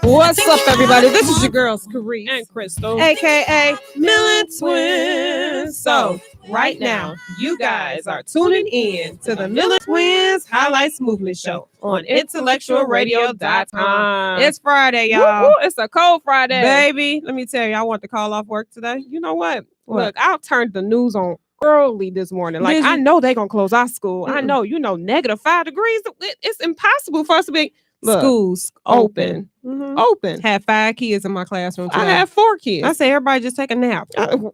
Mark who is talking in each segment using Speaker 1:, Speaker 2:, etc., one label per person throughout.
Speaker 1: What's up, everybody? This is your girls, Carice
Speaker 2: and Crystal,
Speaker 1: aka Millen Twins. So, right now, you guys are tuning in to the Millen Twins Highlights Movement Show on IntellectualRadio.com. It's Friday, y'all.
Speaker 2: Woo-hoo, it's a cold Friday.
Speaker 1: Baby, let me tell you, I want to call off work today.
Speaker 2: You know what? Look, I turned the news on early this morning. Like, I know they're going to close our school. I know, -5 degrees. It's impossible for us to be... Look,
Speaker 1: schools open.
Speaker 2: Open.
Speaker 1: Had 5 kids in my classroom today.
Speaker 2: I had 4 kids.
Speaker 1: I say everybody just take a nap.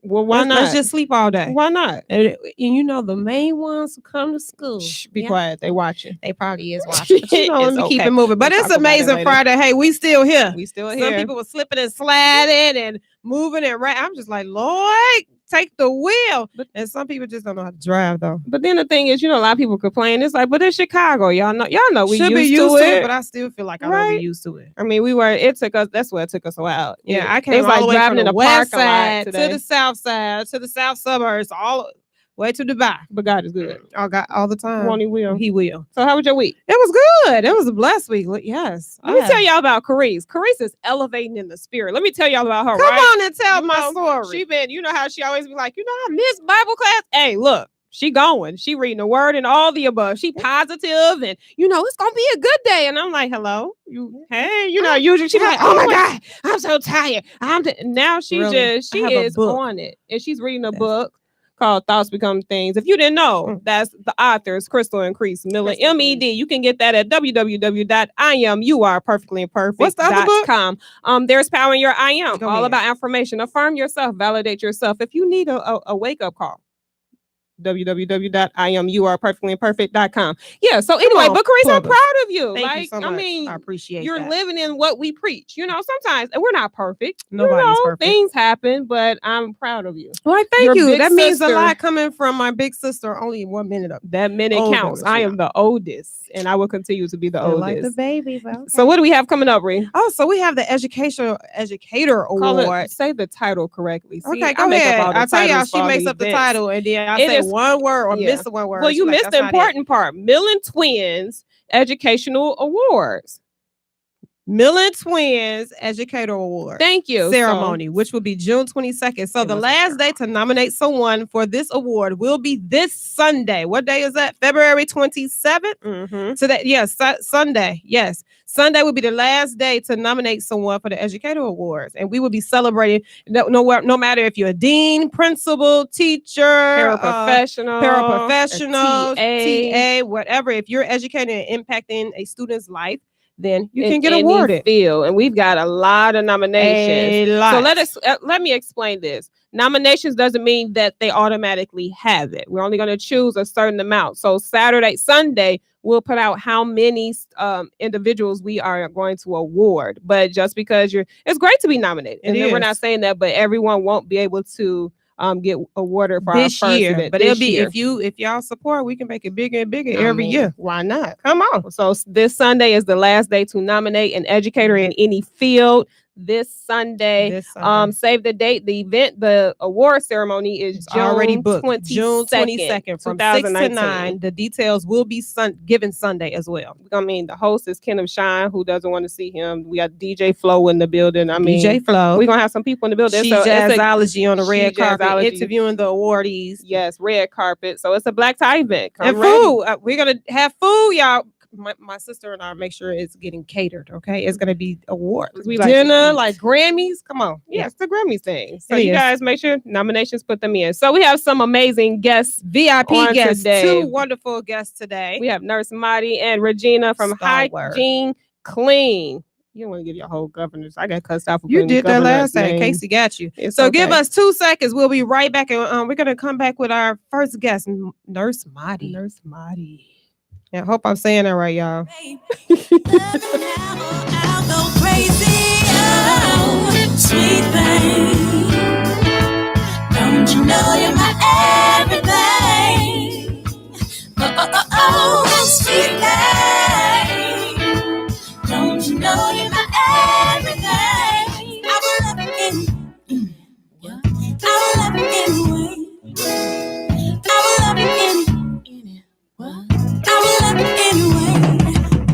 Speaker 2: Well, why not?
Speaker 1: Let's just sleep all day.
Speaker 2: Why not?
Speaker 1: And you know the main ones who come to school.
Speaker 2: Shh, be quiet. They watching.
Speaker 1: They probably is watching. But let me keep
Speaker 2: okay.
Speaker 1: it moving. But it's amazing Friday. Hey, we still here.
Speaker 2: We still here.
Speaker 1: Some people were slipping and sliding and moving and right. I'm just like, Lord, take the wheel. And some people just don't know how to drive though.
Speaker 2: But then the thing is, a lot of people complain. It's like, but it's Chicago. Y'all know we
Speaker 1: should be used to it. But I still feel like I don't be used to it.
Speaker 2: I mean, that's what it took us a while.
Speaker 1: Yeah, I came all the way from the west side to the south side, to the south suburbs, all way to Dubai.
Speaker 2: But God is good.
Speaker 1: Oh, God, all the time.
Speaker 2: Won't He will?
Speaker 1: He will.
Speaker 2: So how was your week?
Speaker 1: It was good. It was a blessed week. Yes.
Speaker 2: Let me tell y'all about Carice. Carice is elevating in the spirit. Let me tell y'all about her.
Speaker 1: Come on and tell my story.
Speaker 2: She been, how she always be like, I miss Bible class. Hey, look. She going. She reading the word and all the above. She positive and, it's going to be a good day. And I'm like, hello? Usually she's like, oh my God, I'm so tired. Now she is on it. And she's reading a book called Thoughts Become Things. If you didn't know, that's the authors, Crystal and Crease, Millen, MED. You can get that at www.iamyouareperfectlyimperfect.com.
Speaker 1: What's the other book?
Speaker 2: There's power in your I am. All about affirmation. Affirm yourself. Validate yourself. If you need a wake-up call, www.iamyouareperfectlyimperfect.com. Yeah, so anyway, but Carice, I'm proud of you.
Speaker 1: Thank you so much. I appreciate
Speaker 2: you're
Speaker 1: that.
Speaker 2: living in what we preach. Sometimes, and we're not perfect.
Speaker 1: Nobody's perfect.
Speaker 2: Things happen, but I'm proud of you.
Speaker 1: Well, thank you. That means a lot coming from my big sister. Only 1 minute up.
Speaker 2: That minute counts. I am the oldest, and I will continue to be the oldest.
Speaker 1: Like the baby. Okay.
Speaker 2: So what do we have coming up, Ree?
Speaker 1: Oh, so we have the Educator Award.
Speaker 2: Say the title correctly.
Speaker 1: Okay, go ahead. I'll tell y'all she makes up the title, and then I say one word or miss one word.
Speaker 2: Well, you missed the important part. Millen Twins Educational Awards.
Speaker 1: Millen Twins Educator Award.
Speaker 2: Thank you.
Speaker 1: Ceremony, which will be June 22nd. So the last day to nominate someone for this award will be this Sunday. What day is that? February 27th?
Speaker 2: Mm-hmm.
Speaker 1: So that, Sunday. Yes. Sunday will be the last day to nominate someone for the Educator Awards. And we will be celebrating no matter if you're a dean, principal, teacher,
Speaker 2: paraprofessional,
Speaker 1: TA, whatever. If you're educating and impacting a student's life, then you can get awarded.
Speaker 2: And we've got a lot of nominations. So let me explain this. Nominations doesn't mean that they automatically have it. We're only going to choose a certain amount. So Sunday, we'll put out how many individuals we are going to award. But just because it's great to be nominated. And then we're not saying that, but everyone won't be able to get awarded for
Speaker 1: this
Speaker 2: our first
Speaker 1: year.
Speaker 2: event.
Speaker 1: But it'll be if y'all support, we can make it bigger and bigger every year.
Speaker 2: Why not? Come on. So this Sunday is the last day to nominate an educator in any field. This Sunday. Save the date. The award ceremony is
Speaker 1: already booked. June 22nd from 6 to 9. The details will be given Sunday as well.
Speaker 2: I mean, the host is Kenneth Shine, who doesn't want to see him. We got DJ Flo in the building.
Speaker 1: DJ Flo.
Speaker 2: We're going to have some people in the building.
Speaker 1: She's Jazzology on the red carpet, interviewing the awardees.
Speaker 2: Yes, red carpet. So it's a black tie event.
Speaker 1: And food. We're going to have food, y'all. My sister and I make sure it's getting catered. Okay, it's gonna be awards. We dinner, like Grammys. Come on,
Speaker 2: it's the Grammys thing. So you guys make sure nominations, put them in. So we have some amazing guests,
Speaker 1: VIP guests, today. 2 wonderful guests today.
Speaker 2: We have Nurse Mahdy and Regina from HygieneClean. You don't want to give your whole governors. I got cussed out for
Speaker 1: you did that last time. Casey got you. So give us 2 seconds. We'll be right back, and we're gonna come back with our first guest, Nurse Mahdy.
Speaker 2: Nurse Mahdy.
Speaker 1: I hope I'm saying that right, y'all.
Speaker 3: I'll go crazy, sweet thing. Don't you know you're my everything? Sweet thing. Don't you know you're my everything? I will love you I will love you anyway. I will love you anyway. I will love you anyway.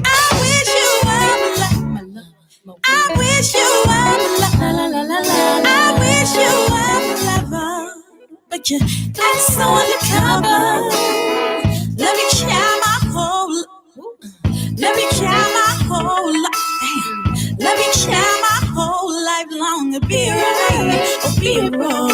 Speaker 3: put you as so undercover. Let me carry my whole Let me carry my whole life long to be right or be wrong.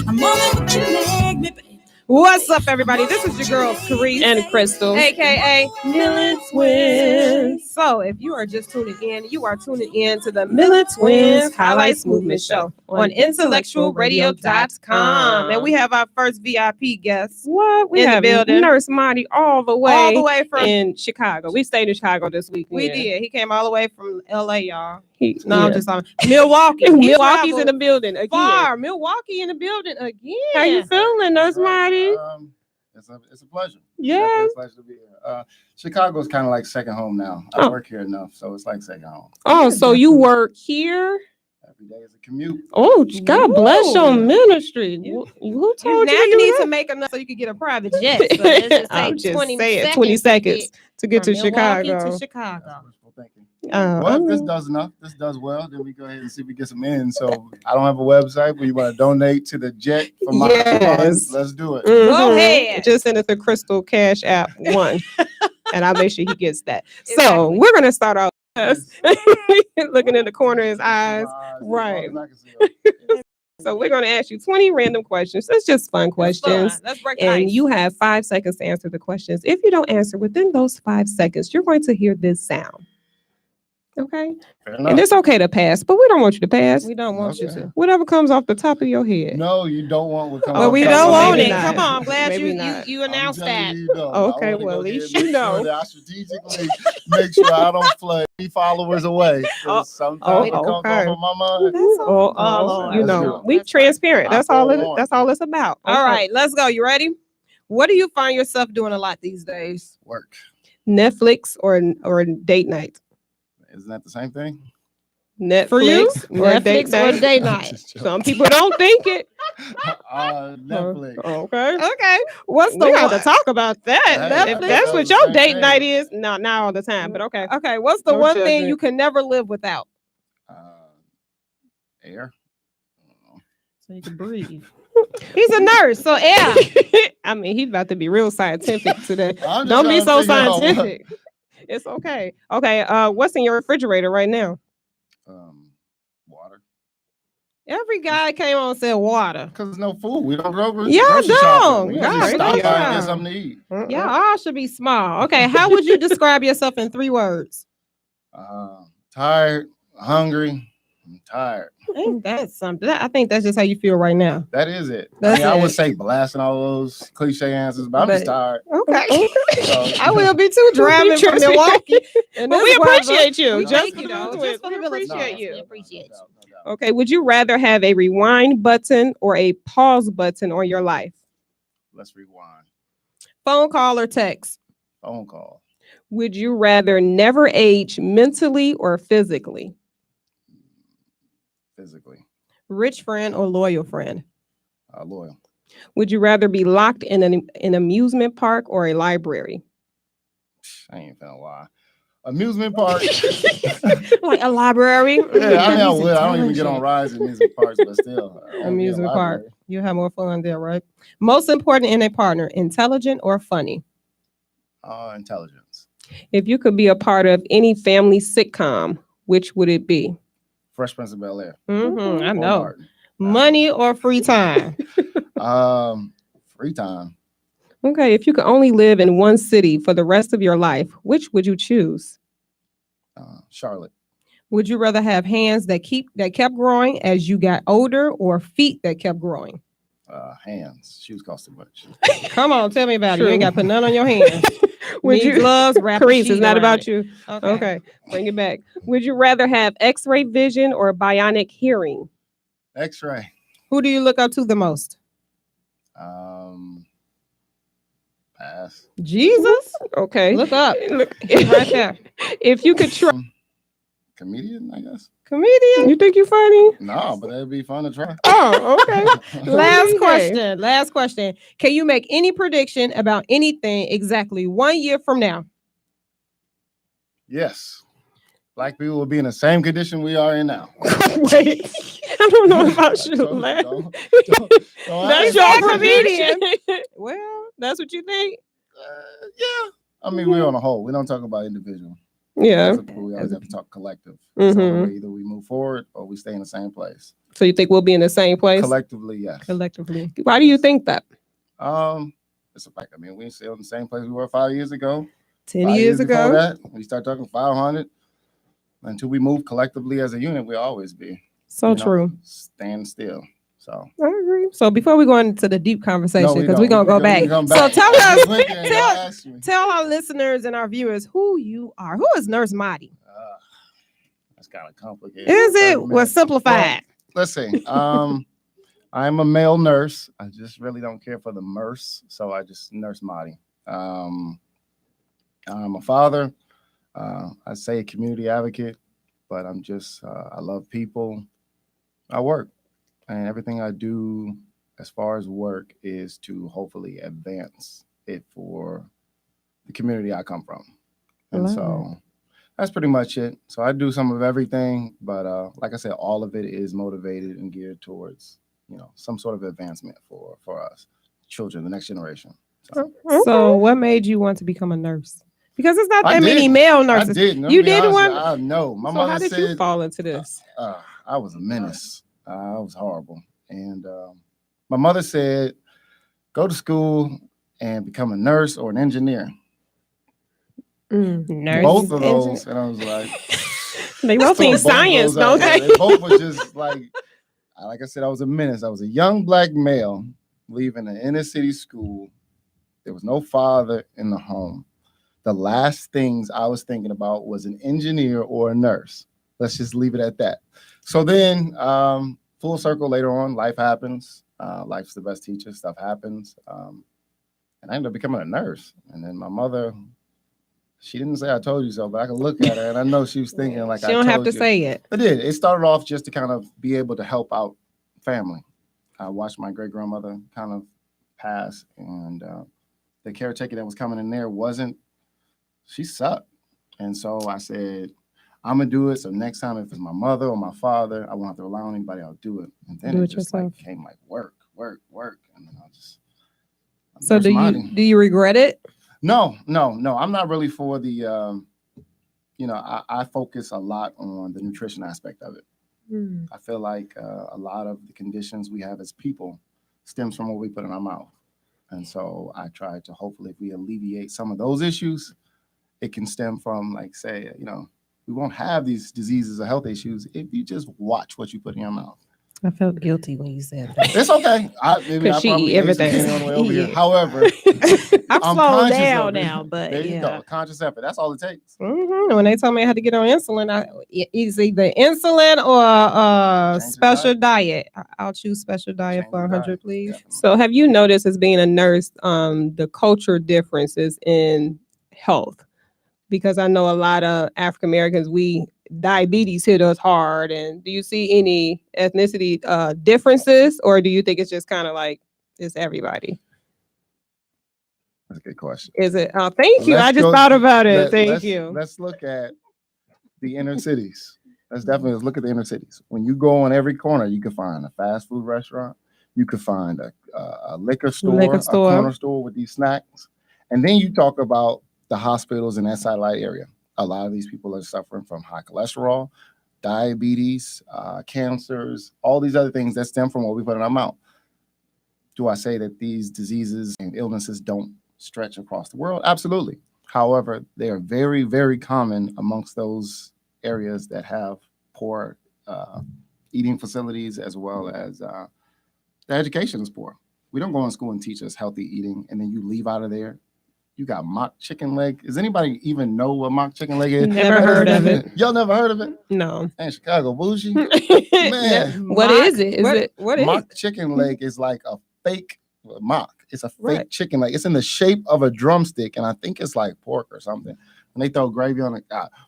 Speaker 3: I'm only what you make me.
Speaker 1: What's up, everybody? This is your girl, Carice.
Speaker 2: And Crystal.
Speaker 1: AKA Millen Twins. So, if you are just tuning in, you are tuning in to the Millen Twins Highlights Movement Show on IntellectualRadio.com. And we have our first VIP guest.
Speaker 2: What? We
Speaker 1: in the
Speaker 2: have
Speaker 1: building.
Speaker 2: Nurse Mahdy all the way
Speaker 1: from
Speaker 2: in Chicago. We stayed in Chicago this week.
Speaker 1: We did. He came all the way from LA, y'all.
Speaker 2: I'm
Speaker 1: just Milwaukee.
Speaker 2: Milwaukee's in the building again.
Speaker 1: Far. Milwaukee in the building again.
Speaker 2: How you feeling, Nurse Mahdy?
Speaker 4: It's a pleasure.
Speaker 2: Yeah.
Speaker 4: It's a pleasure to be here. Chicago's kind of like second home now. I work here enough, so it's like second home.
Speaker 2: Oh, so you work here?
Speaker 4: Every day is a commute.
Speaker 2: Oh, God bless your ministry. Who told
Speaker 1: now
Speaker 2: you
Speaker 1: need to make enough so you can get a private jet. So
Speaker 2: I'm just saying 20 seconds to get to Chicago.
Speaker 4: Well, if this does enough, this does well, then we go ahead and see if we get some in. So I don't have a website, but you want to donate to the jet for my funds, let's do it.
Speaker 1: Go ahead.
Speaker 2: Just send it to Crystal Cash App 1, and I'll make sure he gets that. So we're going to start out looking in the corner of his eyes. Right. So we're going to ask you 20 random questions. It's just fun questions.
Speaker 1: Let's break the
Speaker 2: And
Speaker 1: ice.
Speaker 2: you have 5 seconds to answer the questions. If you don't answer within those 5 seconds, you're going to hear this sound. Okay? And it's okay to pass, but we don't want you to pass.
Speaker 1: We don't want you to.
Speaker 2: Whatever comes off the top of your head.
Speaker 4: No, you don't want what comes
Speaker 1: Well, we
Speaker 4: off.
Speaker 1: don't
Speaker 2: well,
Speaker 1: want
Speaker 2: maybe
Speaker 1: it.
Speaker 2: not.
Speaker 1: Come on. I'm glad
Speaker 2: Maybe
Speaker 1: you
Speaker 2: not.
Speaker 1: announced that.
Speaker 2: Okay, well, at least you know.
Speaker 4: I strategically make sure I don't flood any followers away. Sometimes it comes off of my mind.
Speaker 2: You know, we transparent. That's all it's about.
Speaker 1: All right, let's go. You ready? What do you find yourself doing a lot these days?
Speaker 4: Work.
Speaker 2: Netflix or date night?
Speaker 4: Isn't that the same thing?
Speaker 2: Netflix
Speaker 1: For you?
Speaker 2: or date night?
Speaker 1: date night?
Speaker 2: Some people don't think it.
Speaker 4: Netflix.
Speaker 2: Okay.
Speaker 1: Okay. What's the
Speaker 2: We got to
Speaker 1: one?
Speaker 2: talk about that.
Speaker 4: Hey,
Speaker 2: If that's what your date night is, not all the time, but okay.
Speaker 1: Okay. What's the
Speaker 2: Don't
Speaker 1: one
Speaker 2: judge
Speaker 1: thing
Speaker 2: it.
Speaker 1: you can never live without?
Speaker 4: Air.
Speaker 1: So you can breathe. He's a nurse, so air.
Speaker 2: I mean, he's about to be real scientific today.
Speaker 4: I'm just
Speaker 2: Don't be
Speaker 4: trying
Speaker 2: so
Speaker 4: to figure out
Speaker 2: scientific. It's okay. Okay. What's in your refrigerator right now?
Speaker 4: Water.
Speaker 1: Every guy came on and said water.
Speaker 4: Because there's no food. We don't go
Speaker 1: Y'all
Speaker 4: grocery shopping.
Speaker 1: don't.
Speaker 4: We
Speaker 1: Y'all
Speaker 4: just stop
Speaker 1: don't.
Speaker 4: by and get something to eat.
Speaker 1: Y'all all should be small. Okay. How would you describe yourself in 3 words?
Speaker 4: Tired, hungry, I'm tired.
Speaker 1: Ain't that something? I think that's just how you feel right now.
Speaker 4: That is it.
Speaker 1: That's
Speaker 4: I would
Speaker 1: it.
Speaker 4: say blasting all those cliche answers, but I'm just tired.
Speaker 1: Okay.
Speaker 4: So,
Speaker 1: I will be too, driving from Milwaukee. And
Speaker 2: But we appreciate you.
Speaker 1: We
Speaker 2: Just
Speaker 1: thank you,
Speaker 2: for
Speaker 1: though.
Speaker 2: doing
Speaker 1: Just for
Speaker 2: it.
Speaker 1: the
Speaker 2: We
Speaker 1: village.
Speaker 2: appreciate
Speaker 1: No,
Speaker 2: you.
Speaker 1: we appreciate you.
Speaker 4: no doubt.
Speaker 2: Okay. Would you rather have a rewind button or a pause button on your life?
Speaker 4: Let's rewind.
Speaker 1: Phone call or text?
Speaker 4: Phone call.
Speaker 2: Would you rather never age mentally or physically?
Speaker 4: Physically.
Speaker 1: Rich friend or loyal friend?
Speaker 4: Loyal.
Speaker 2: Would you rather be locked in an amusement park or a library?
Speaker 4: I ain't finna lie. Amusement park.
Speaker 1: Like a library?
Speaker 4: Yeah, I mean, I would. I don't even get on rides in amusement parks, but still.
Speaker 1: Amusement park. You have more fun there, right? Most important in a partner, intelligent or funny?
Speaker 4: Intelligence.
Speaker 2: If you could be a part of any family sitcom, which would it be?
Speaker 4: Fresh Prince of Bel-Air.
Speaker 1: Mm-hmm, I know. Money or free time?
Speaker 4: Free time.
Speaker 2: Okay, if you could only live in one city for the rest of your life, which would you choose?
Speaker 4: Charlotte.
Speaker 1: Would you rather have hands that kept growing as you got older or feet that kept growing?
Speaker 4: Hands. Shoes cost too much.
Speaker 1: Come on, tell me about it.
Speaker 2: True.
Speaker 1: You ain't got to put none on your hands.
Speaker 2: Would you
Speaker 1: gloves, wrap a
Speaker 2: Carice,
Speaker 1: sheet
Speaker 2: it's not
Speaker 1: around
Speaker 2: about
Speaker 1: it.
Speaker 2: you.
Speaker 1: Okay.
Speaker 2: Okay, bring it back. Would you rather have X-ray vision or bionic hearing?
Speaker 4: X-ray.
Speaker 1: Who do you look up to the most?
Speaker 4: Pass.
Speaker 1: Jesus?
Speaker 2: Okay.
Speaker 1: Look up.
Speaker 2: Look,
Speaker 1: He's right there.
Speaker 2: If you could try
Speaker 4: Comedian, I guess.
Speaker 2: comedian, you think you're funny?
Speaker 4: No, but that'd be fun to try.
Speaker 2: Oh, okay.
Speaker 1: Last question. Can you make any prediction about anything exactly 1 year from now?
Speaker 4: Yes. Black people will be in the same condition we are in now.
Speaker 2: Wait, don't know about you. That's your comedian. Well, that's what you think.
Speaker 4: Yeah. I mean, we're on a whole. We don't talk about individual.
Speaker 2: Yeah.
Speaker 4: We always have to talk collective.
Speaker 2: Mm-hmm.
Speaker 4: So either we move forward or we stay in the same place.
Speaker 2: So you think we'll be in the same place?
Speaker 4: Collectively, yes.
Speaker 2: Collectively. Why do you think that?
Speaker 4: It's a fact. I mean, we're still in the same place we were 5 years ago.
Speaker 2: 10 years ago.
Speaker 4: That, we start talking 500. Until we move collectively as a unit, we'll always be.
Speaker 2: So true.
Speaker 4: Stand still. So
Speaker 2: I agree. So before we go into the deep conversation, because we're gonna go back. So tell our listeners and our viewers who you are. Who is Nurse Mahdy?
Speaker 4: That's kind of complicated.
Speaker 2: Is it? Well, simplified.
Speaker 4: Well, let's see. I'm a male nurse. I just really don't care for the nurse, so I just Nurse Mahdy. I'm a father. I say a community advocate, but I'm just I love people. I work. And everything I do as far as work is to hopefully advance it for the community I come from. And so that's pretty much it. So I do some of everything, but like I said, all of it is motivated and geared towards, some sort of advancement for us, children, the next generation.
Speaker 2: So what made you want to become a nurse? Because it's not that many male nurses.
Speaker 4: I didn't.
Speaker 2: You did one?
Speaker 4: I know. My mother
Speaker 2: how did you fall into this?
Speaker 4: I was a menace. I was horrible. And my mother said, go to school and become a nurse or an engineer.
Speaker 2: Nurse.
Speaker 4: Both of those. And I was like,
Speaker 2: they both mean science, don't they?
Speaker 4: They both were just like I said, I was a menace. I was a young black male leaving an inner city school. There was no father in the home. The last things I was thinking about was an engineer or a nurse. Let's just leave it at that. So then, full circle later on, life happens. Life's the best teacher. Stuff happens. And I ended up becoming a nurse. And then my mother, she didn't say I told you so, but I can look at her and I know she was thinking like I told you.
Speaker 2: She don't have to say it.
Speaker 4: I did. It started off just to kind of be able to help out family. I watched my great-grandmother kind of pass, and the caretaker that was coming in there she sucked. And so I said, I'm going to do it. So next time, if it's my mother or my father, I won't have to rely on anybody. I'll do it. And then it just came like work. And then I'll just.
Speaker 2: So do you regret it?
Speaker 4: No. I'm not really for the, I focus a lot on the nutrition aspect of it. I feel like a lot of the conditions we have as people stems from what we put in our mouth. And so I try to hopefully, if we alleviate some of those issues, it can stem from, like, say, we won't have these diseases or health issues if you just watch what you put in your mouth.
Speaker 2: I felt guilty when you said that.
Speaker 4: It's okay.
Speaker 2: Because she eat everything.
Speaker 4: On the way over here. However,
Speaker 2: I'm slowing down now, but
Speaker 4: there you go. Conscious effort. That's all it takes.
Speaker 2: Mm-hmm. When they told me I had to get on insulin, it's either insulin or special diet. I'll choose special diet for 100, please. Definitely. So have you noticed, as being a nurse, the culture differences in health? Because I know a lot of African Americans, diabetes hit us hard. And do you see any ethnicity differences, or do you think it's just kind of like it's everybody?
Speaker 4: That's a good question.
Speaker 2: Is it? Thank you. I just thought about it. Thank you.
Speaker 4: Let's look at the inner cities. Let's look at the inner cities. When you go on every corner, you can find a fast food restaurant. You could find a liquor store, a corner store with these snacks. And then you talk about the hospitals in that satellite area. A lot of these people are suffering from high cholesterol, diabetes, cancers, all these other things that stem from what we put in our mouth. Do I say that these diseases and illnesses don't stretch across the world? Absolutely. However, they are very, very common amongst those areas that have poor eating facilities, as well as the education is poor. We don't go in school and teach us healthy eating, and then you leave out of there. You got mock chicken leg. Does anybody even know what mock chicken leg is?
Speaker 2: Never heard of it.
Speaker 4: Y'all never heard of it?
Speaker 2: No.
Speaker 4: And Chicago bougie. Man.
Speaker 2: What is it? What is
Speaker 4: mock chicken leg is like a fake mock. It's a fake chicken leg. It's in the shape of a drumstick, and I think it's like pork or something. And they throw gravy on it.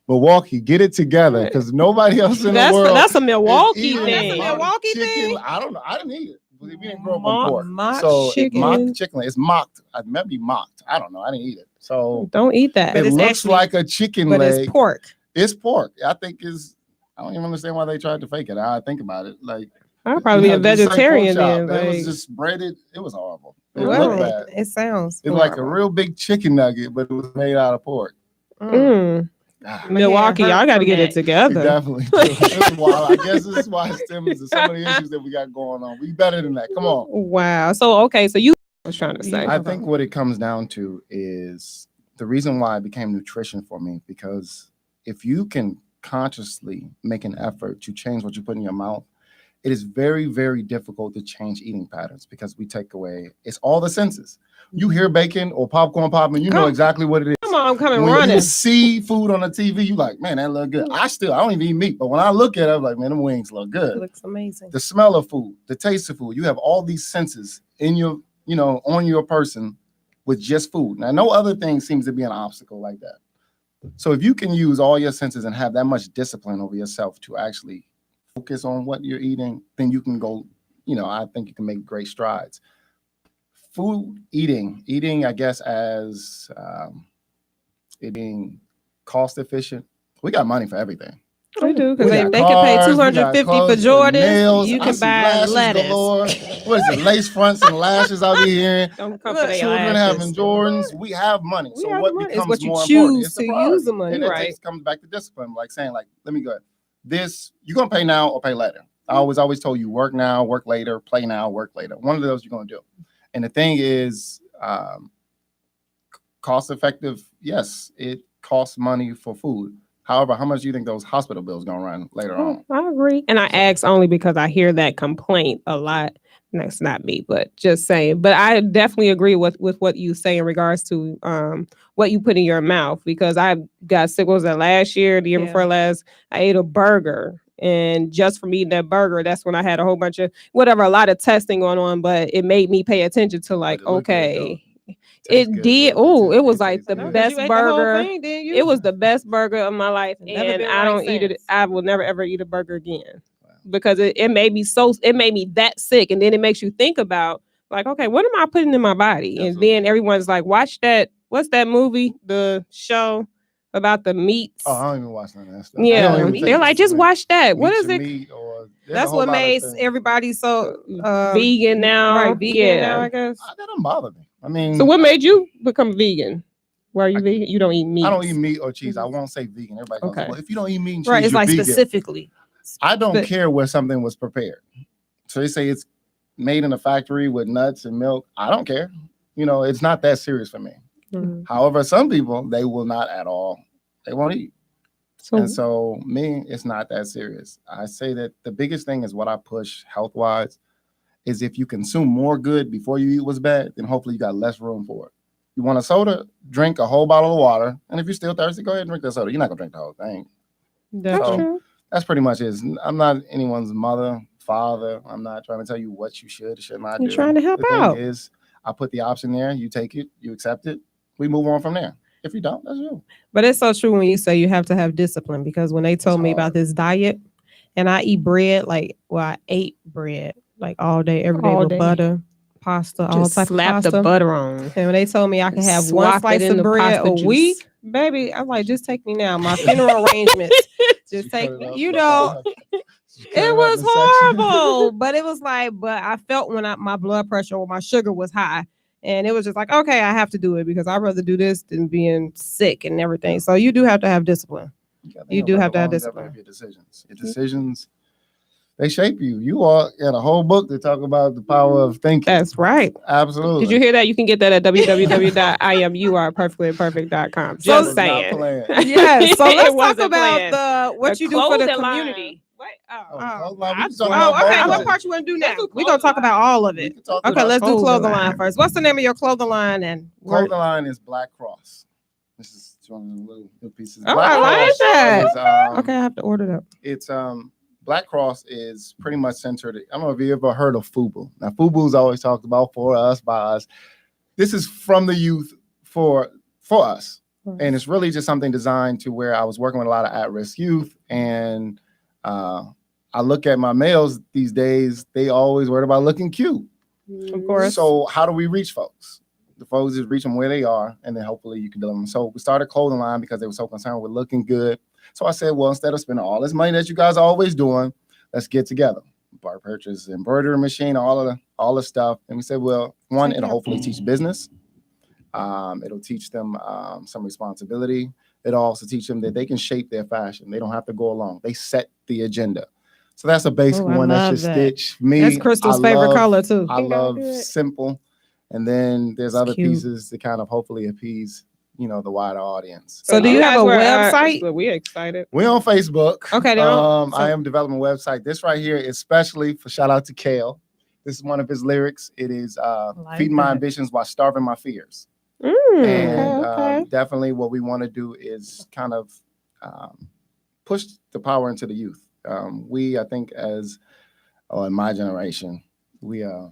Speaker 4: Milwaukee, get it together, because nobody else in the world.
Speaker 2: That's a Milwaukee thing.
Speaker 1: Milwaukee thing.
Speaker 4: I don't know. I didn't eat it. We didn't grow up on pork.
Speaker 2: Mock
Speaker 4: chicken leg. It's mocked. It might be mocked. I don't know. I didn't eat it. So
Speaker 2: don't eat that.
Speaker 4: It looks like a chicken leg.
Speaker 2: But it's pork.
Speaker 4: It's pork. I don't even understand why they tried to fake it. I think about it. Like,
Speaker 2: I'd probably be a
Speaker 4: Just say pork
Speaker 2: vegetarian
Speaker 4: chop.
Speaker 2: then.
Speaker 4: It
Speaker 2: like,
Speaker 4: was just breaded. It was horrible. It
Speaker 1: Well,
Speaker 4: looked bad.
Speaker 1: it sounds.
Speaker 4: It's like a
Speaker 1: horrible.
Speaker 4: real big chicken nugget, but it was made out of pork.
Speaker 1: Ah,
Speaker 2: Milwaukee,
Speaker 1: hurt
Speaker 2: y'all got to
Speaker 1: from
Speaker 2: get it
Speaker 1: that.
Speaker 2: together.
Speaker 4: Definitely. This is why, I guess this is why it stems to some of the issues that we got going on. We better than that. Come on.
Speaker 2: Wow. So okay, so you was trying to say.
Speaker 4: I think what it comes down to is the reason why it became nutrition for me, because if you can consciously make an effort to change what you put in your mouth, it is very, very difficult to change eating patterns because we take away, it's all the senses. You hear bacon or popcorn popping, you know exactly what it is.
Speaker 2: Come on, I'm coming
Speaker 4: When
Speaker 2: running.
Speaker 4: you see food on the TV, you like, man, that look good. I don't even eat meat, but when I look at it, I'm like, man, them wings look good.
Speaker 1: It looks amazing.
Speaker 4: The smell of food, the taste of food, you have all these senses in your, on your person with just food. Now, no other thing seems to be an obstacle like that. So if you can use all your senses and have that much discipline over yourself to actually focus on what you're eating, then you can go, I think you can make great strides. Eating, I guess, as it being cost efficient. We got money for everything.
Speaker 2: We do, because
Speaker 4: We
Speaker 2: they
Speaker 4: got
Speaker 2: can pay
Speaker 4: cars, we got
Speaker 2: $250 for
Speaker 4: clothes, for
Speaker 2: Jordans.
Speaker 4: nails.
Speaker 2: You
Speaker 4: I
Speaker 2: can
Speaker 4: see
Speaker 2: buy
Speaker 4: lashes
Speaker 2: lettuce.
Speaker 4: galore. What is it? Lace fronts and lashes out here.
Speaker 2: Don't come
Speaker 1: Look,
Speaker 2: for their
Speaker 4: Children
Speaker 2: lashes.
Speaker 4: having Jordans. We have money.
Speaker 1: We
Speaker 4: So
Speaker 1: have
Speaker 4: what
Speaker 1: money. It's
Speaker 4: becomes
Speaker 1: what you
Speaker 4: more
Speaker 1: choose
Speaker 4: important? It's the
Speaker 1: to
Speaker 4: priority.
Speaker 1: use the money,
Speaker 4: And it
Speaker 2: right.
Speaker 4: comes back to discipline, like saying, let me go. This, you're going to pay now or pay later. I always told you, work now, work later, play now, work later. One of those you're going to do. And the thing is, cost effective. Yes, it costs money for food. However, how much do you think those hospital bills going to run later on?
Speaker 2: I agree. And I ask only because I hear that complaint a lot. That's not me, but just saying. But I definitely agree with what you say in regards to what you put in your mouth, because I got sick. What was that last year, the year before last? I ate a burger. And just from eating that burger, that's when I had a whole bunch of a lot of testing going on. But it made me pay attention to like, okay. It did. Oh, it was like the best burger. It was the best burger of my life, and I don't eat it. I will never ever eat a burger again because it made me that sick, and then it makes you think about like, okay, what am I putting in my body?
Speaker 4: Absolutely.
Speaker 2: And then everyone's like, watch that. What's that movie? The show about the meats.
Speaker 4: Oh, I don't even watch none of that stuff.
Speaker 2: Yeah, they're like, just watch that. What is it?
Speaker 1: That's what made everybody so
Speaker 2: vegan now.
Speaker 1: Right, vegan now, I guess.
Speaker 4: That don't bother me. I mean,
Speaker 2: So what made you become vegan? Why are you vegan? You don't eat meat.
Speaker 4: I don't eat meat or cheese. I won't say vegan. Everybody goes, well, if you don't eat meat and cheese,
Speaker 1: Right, it's
Speaker 4: you're
Speaker 1: like
Speaker 4: vegan.
Speaker 1: specifically.
Speaker 4: I don't care where something was prepared. So they say it's made in a factory with nuts and milk. I don't care. It's not that serious for me.
Speaker 2: Mhm.
Speaker 4: However, some people, they will not at all. They won't eat. So me, it's not that serious. I say that the biggest thing is what I push health-wise is if you consume more good before you eat what's bad, then hopefully you got less room for it. You want a soda, drink a whole bottle of water. And if you're still thirsty, go ahead and drink that soda. You're not going to drink the whole thing.
Speaker 2: That's true.
Speaker 4: That's pretty much it. I'm not anyone's mother, father. I'm not trying to tell you what you should or should not do.
Speaker 2: You're trying to help
Speaker 4: the
Speaker 2: out.
Speaker 4: Thing is, I put the option there. You take it. You accept it. We move on from there. If you don't, that's you.
Speaker 1: But it's so true when you say you have to have discipline, because when they told me about this diet and I eat bread, I ate bread like all day, every day with butter, pasta, all type of pasta.
Speaker 2: Slap the butter on.
Speaker 1: And when they told me I could have one slice of bread a week, baby, I'm like, just take me now. My funeral arrangements, just take me. It was horrible, but it was like, but I felt when my blood pressure or my sugar was high. And it was just like, okay, I have to do it because I'd rather do this than being sick and everything. So you do have to have discipline. You do have to have discipline.
Speaker 4: Your decisions, they shape you. You are in a whole book to talk about the power of thinking.
Speaker 2: That's right.
Speaker 4: Absolutely.
Speaker 2: Did you hear that? You can get that at www.imurperfectlyimperfect.com. Just saying.
Speaker 1: Yes. So let's talk
Speaker 2: wasn't
Speaker 1: about
Speaker 2: planned.
Speaker 1: what
Speaker 2: The
Speaker 1: you do for the
Speaker 2: clothing line.
Speaker 1: community.
Speaker 4: Okay.
Speaker 1: What part you want to do now? We're going to talk about all of it. Okay, let's do clothing line first. What's the name of your clothing line? And
Speaker 4: clothing line is Black Cross. This is one of the little pieces.
Speaker 1: Oh, I like that. Okay, I have to order that.
Speaker 4: It's Black Cross is pretty much centered. I don't know if you ever heard of FUBU. Now, FUBU is always talked about for us, by us. This is from the youth for us. And it's really just something designed to where I was working with a lot of at-risk youth. And I look at my males these days, they always worried about looking cute.
Speaker 1: Of course.
Speaker 4: So how do we reach folks? The folks is reach them where they are, and then hopefully you can deliver them. So we started a clothing line because they were so concerned with looking good. So I said, well, instead of spending all this money that you guys are always doing, let's get together. purchase embroidery machine, all the stuff. And we said, well, one, it'll hopefully teach business. It'll teach them some responsibility. It'll also teach them that they can shape their fashion. They don't have to go along. They set the agenda. So that's a basic one. That's your stitch.
Speaker 1: That's Crystal's favorite color too.
Speaker 4: I love simple. And then there's other pieces to kind of hopefully appease, the wider audience.
Speaker 1: So do you have a website?
Speaker 2: We're excited.
Speaker 4: We're on Facebook.
Speaker 1: Okay.
Speaker 4: I am developing a website. This right here is specially for shout out to Kale. This is one of his lyrics. It is feeding my ambitions while starving my fears. And definitely what we want to do is kind of push the power into the youth. I think in my generation, we are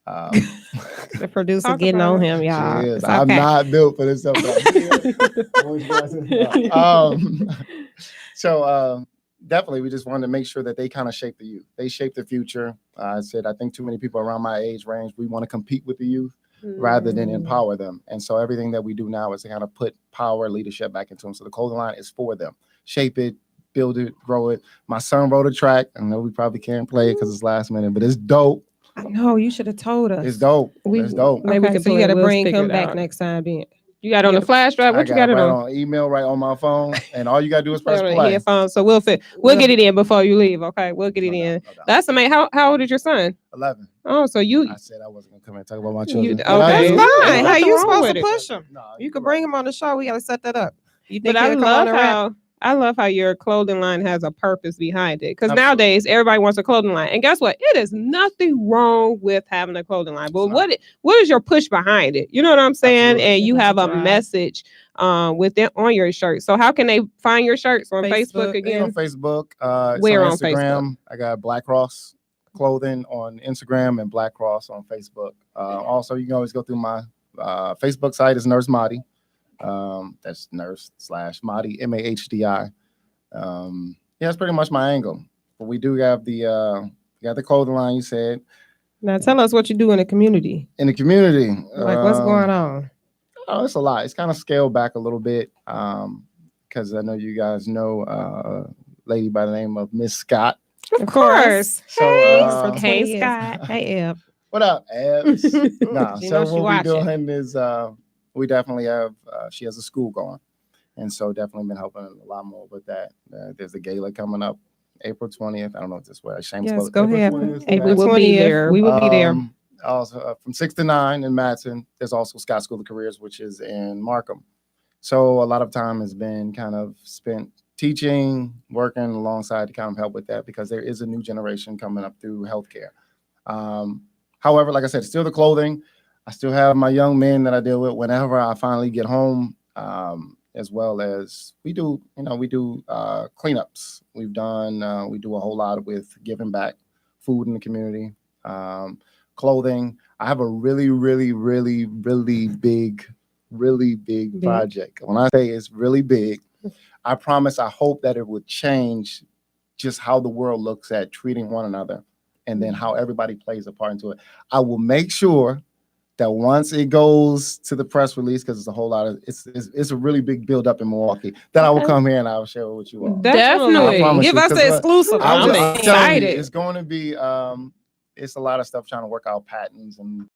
Speaker 1: the producer getting on him, y'all.
Speaker 4: I'm not built for this stuff. So definitely, we just wanted to make sure that they kind of shape the youth. They shape the future. I think too many people around my age range, we want to compete with the youth rather than empower them. And so everything that we do now is to kind of put power, leadership back into them. So the clothing line is for them. Shape it, build it, grow it. My son wrote a track. I know we probably can't play it because it's last minute, but it's dope.
Speaker 1: I know, you should have told us.
Speaker 4: It's dope. It's dope.
Speaker 1: Maybe so you got to bring him back next time then.
Speaker 2: You got it on the flash drive? What you got it on?
Speaker 4: Email right on my phone, and all you got to do is press play.
Speaker 2: Headphones. So we'll get it in before you leave, okay? We'll get it in. That's amazing. How old is your son? 11. Oh, so
Speaker 4: I said I wasn't going to come and talk about my children.
Speaker 1: Okay. That's fine. How you supposed to push him? No, you can bring him on the show. We got to set that up. You think
Speaker 2: I love how your clothing line has a purpose behind it. Because nowadays everybody wants a clothing line, and guess what? It is nothing wrong with having a clothing line. But what is your push behind it? You know what I'm saying? Absolutely. And you have a message with it on your shirt. So how can they find your shirts on Facebook again?
Speaker 4: On Facebook.
Speaker 2: Where
Speaker 4: on
Speaker 2: Instagram?
Speaker 4: Facebook? I got Black Cross Clothing on Instagram and Black Cross on Facebook. Also, you can always go through my Facebook site is Nurse Mahdy. That's Nurse/Mahdy, Mahdi. That's pretty much my angle. But we do have the clothing line. You said.
Speaker 1: Now tell us what you do in the community.
Speaker 4: In the community,
Speaker 1: what's going on?
Speaker 4: Oh, it's a lot. It's kind of scaled back a little bit because I know you guys know a lady by the name of Miss Scott.
Speaker 1: Of course.
Speaker 4: So,
Speaker 1: hey Scott. Hey Eb.
Speaker 4: What up, Eb? So what we're doing is we definitely have. She has a school going, and so definitely been helping a lot more with that. There's a gala coming up, April 20th. I don't know if this way.
Speaker 1: Yes, go ahead. April 20th. We will be there.
Speaker 4: Also from 6 to 9 in Madison. There's also Scott School of Careers, which is in Markham. So a lot of time has been kind of spent teaching, working alongside to kind of help with that because there is a new generation coming up through healthcare. However, like I said, still the clothing. I still have my young men that I deal with whenever I finally get home, as well as we do cleanups. We do a whole lot with giving back food in the community, clothing. I have a really, really, really, really big project. When I say it's really big, I promise, I hope that it would change just how the world looks at treating one another and then how everybody plays a part into it. I will make sure that once it goes to the press release, because it's a whole lot of it's a really big build up in Milwaukee, then I will come here and I will share it with you all.
Speaker 1: Definitely. Give us the exclusive.
Speaker 2: I'm excited.
Speaker 4: It's going to be it's a lot of stuff trying to work out patents and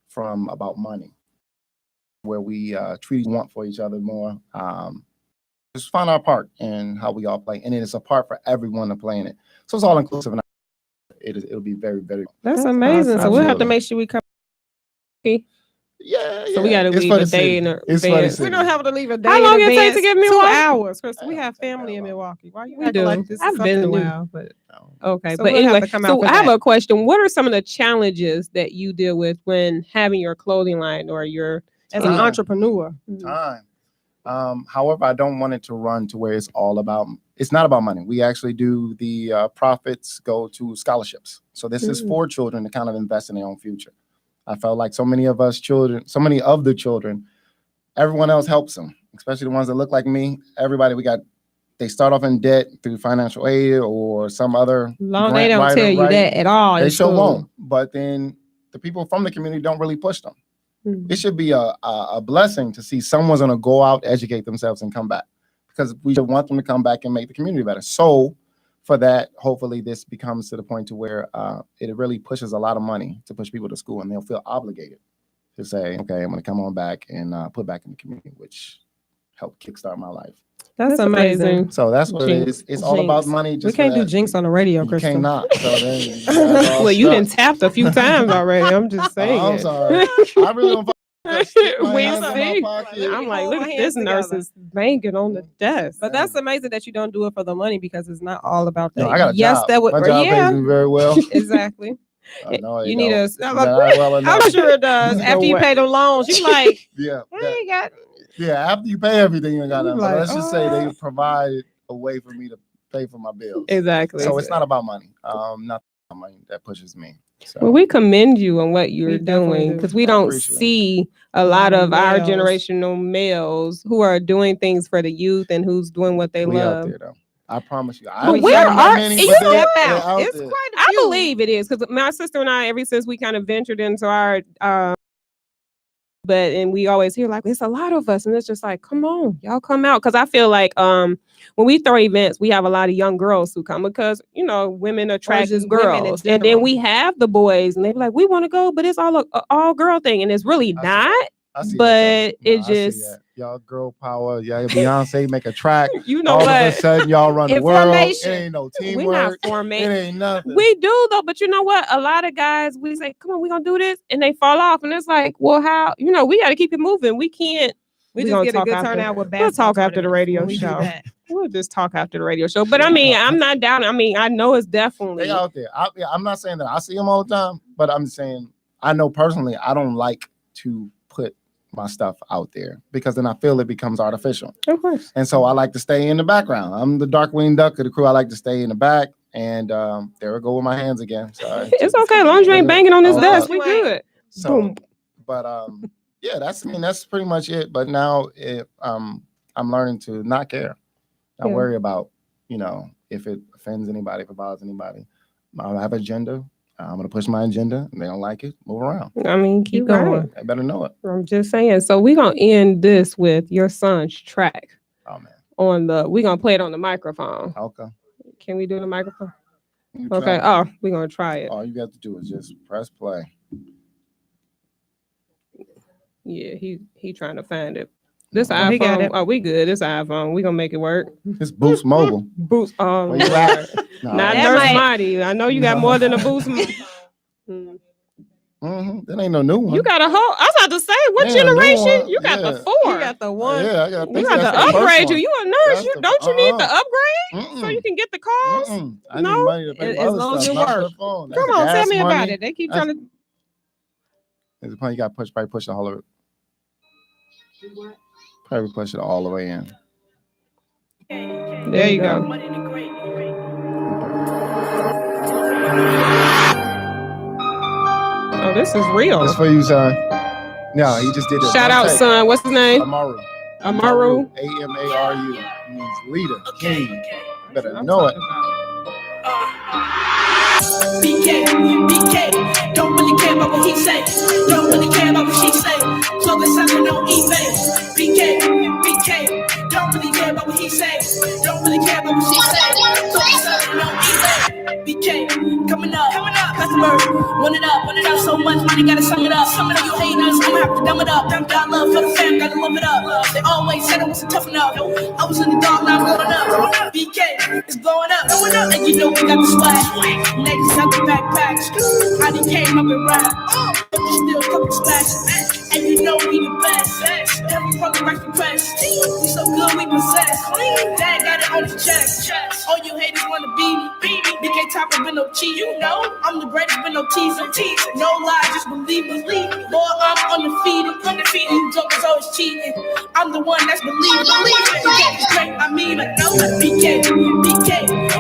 Speaker 4: from about money, where we want for each other more. Just find our part in how we all play, and it's a part for everyone to play in it. So it's all inclusive, and it'll be very, very.
Speaker 1: That's amazing. So we'll have to make sure we come.
Speaker 4: Yeah.
Speaker 2: So we got to leave a day in advance.
Speaker 1: We don't have to leave a day.
Speaker 2: How long it take to get Milwaukee?
Speaker 1: 2 hours, Chris. We have family in Milwaukee. Why you acting like this?
Speaker 2: I've been a while, but okay.
Speaker 1: So
Speaker 2: but anyway, so I have a question. What are some of the challenges that you deal with when having your clothing line or your
Speaker 1: as an entrepreneur?
Speaker 4: Time. However, I don't want it to run to where it's not about money. We actually do the profits go to scholarships. So this is for children to kind of invest in their own future. I felt like so many of the children, everyone else helps them, especially the ones that look like me. Everybody, they start off in debt through financial aid or some other.
Speaker 1: They don't tell you that at all.
Speaker 4: They sure won't. But then the people from the community don't really push them. It should be a blessing to see someone's going to go out, educate themselves, and come back, because we should want them to come back and make the community better. So for that, hopefully this becomes to the point to where it really pushes a lot of money to push people to school, and they'll feel obligated to say, okay, I'm going to come on back and put back in the community, which helped kickstart my life.
Speaker 1: That's amazing.
Speaker 4: So that's what it is. It's all about money.
Speaker 1: We can't do jinx on the radio, Crystal.
Speaker 4: You cannot. So then
Speaker 2: well, you done tapped a few times already. I'm just saying.
Speaker 4: I'm sorry. I really don't.
Speaker 2: I'm like, look at this nurse is banging on the desk.
Speaker 1: But that's amazing that you don't do it for the money, because it's not all about that.
Speaker 4: No, I got a
Speaker 1: yes,
Speaker 4: job.
Speaker 1: that would.
Speaker 4: My job pays me very well.
Speaker 1: Exactly.
Speaker 4: No,
Speaker 1: you need a.
Speaker 2: I'm sure it does. After you pay the loans, you like,
Speaker 4: after you pay everything, you ain't got nothing.
Speaker 1: Like,
Speaker 4: Let's just say they provide a way for me to pay for my bills.
Speaker 2: Exactly.
Speaker 4: So it's not about money. Not about money that pushes me. So.
Speaker 2: Well, we commend you on what you're doing, because we don't see a lot of our generational males who are doing things for the youth and who's doing what they love.
Speaker 4: Out there, though. I promise you.
Speaker 2: But where are you?
Speaker 1: It's quite a few.
Speaker 2: I believe it is, because my sister and I, ever since we kind of ventured into our, and we always hear like, it's a lot of us, and it's just like, come on, y'all come out, because I feel like when we throw events, we have a lot of young girls who come, because women attract girls, and then we have the boys, and they be like, we want to go, but it's all girl thing, and it's really not. But it just
Speaker 4: y'all girl power. Y'all Beyonce make a track.
Speaker 2: All
Speaker 4: of a sudden y'all run the world. It ain't no teamwork.
Speaker 2: We're not formation.
Speaker 4: It ain't nothing.
Speaker 2: We do though, but you know what? A lot of guys, we say, "Come on, we gonna do this," and they fall off, and it's like, well, how? We got to keep it moving. We can't.
Speaker 1: We just get a good turnout with
Speaker 2: We'll talk after the radio show. We'll just talk after the radio show. But I mean, I'm not down. I mean, I know it's definitely
Speaker 4: they out there. I'm not saying that I see them all the time, but I'm saying I know personally I don't like to put my stuff out there, because then I feel it becomes artificial.
Speaker 2: Of course.
Speaker 4: And so I like to stay in the background. I'm the Darkwing Duck of the crew. I like to stay in the back. And there I go with my hands again. Sorry.
Speaker 2: It's okay. As long as you ain't banging on this desk, we good.
Speaker 4: So, boom. But yeah, that's pretty much it. But now I'm learning to not care, not worry about if it offends anybody, if it bothers anybody. I have an agenda. I'm going to push my agenda, and they don't like it, move around.
Speaker 2: I mean, keep going.
Speaker 4: I better know it.
Speaker 2: I'm just saying. So we're going to end this with your son's track.
Speaker 4: Oh, man.
Speaker 2: We're going to play it on the microphone.
Speaker 4: Okay.
Speaker 2: Can we do the microphone? Okay. Oh, we're going to try it.
Speaker 4: All you got to do is just press play.
Speaker 2: Yeah, he trying to find it. This iPhone. He got it. Oh, we good. This iPhone. We gonna make it work.
Speaker 4: It's Boost Mobile.
Speaker 2: Boost.
Speaker 4: No.
Speaker 2: Not Nurse Mahdy. I know you got more than a Boost.
Speaker 4: That ain't no new one.
Speaker 2: You got a whole. I was about to say, what generation? You got the 4.
Speaker 1: You got the 1.
Speaker 4: Yeah, I got.
Speaker 2: You got to upgrade you. You a nurse? Don't you need the upgrade so you can get the calls?
Speaker 4: I need money to pay for
Speaker 1: as long as it works.
Speaker 2: Come on, tell me about it. They keep trying to.
Speaker 4: There's a point you got to push the whole of it. Probably push it all the way in.
Speaker 2: There you go. Oh, this is real.
Speaker 4: It's for you, son. No, he just did it.
Speaker 2: Shout out, son. What's his name?
Speaker 4: Amaru.
Speaker 2: Amaru.
Speaker 4: Amaru. It means leader, king. You better know it.
Speaker 3: BK, don't really care about what he say. Don't really care about what she say. So they selling on eBay. BK, don't really care about what he say. Don't really care about what she say. So they selling on eBay. BK, coming up, customer, want it up, so much money, gotta sum it up. Some of you haters, I'ma have to dumb it up. Got love for the fam, gotta love it up. They always said I wasn't tough enough. I was in the dark, now I'm blowing up. BK, it's blowing up, and you know we got the swag. Niggas out the backpacks, how they came up and rap. Still talking splash, and you know we the best. Every fucking right for press, we so good we possess. Dad got it on his chest. All you haters wanna be me. BK Topper with no cheat, you know. I'm the greatest with no teaser. No lie, just believe me. Boy, I'm undefeated. You jokers always cheating. I'm the one that's believing. BK is great, I mean it. No, BK,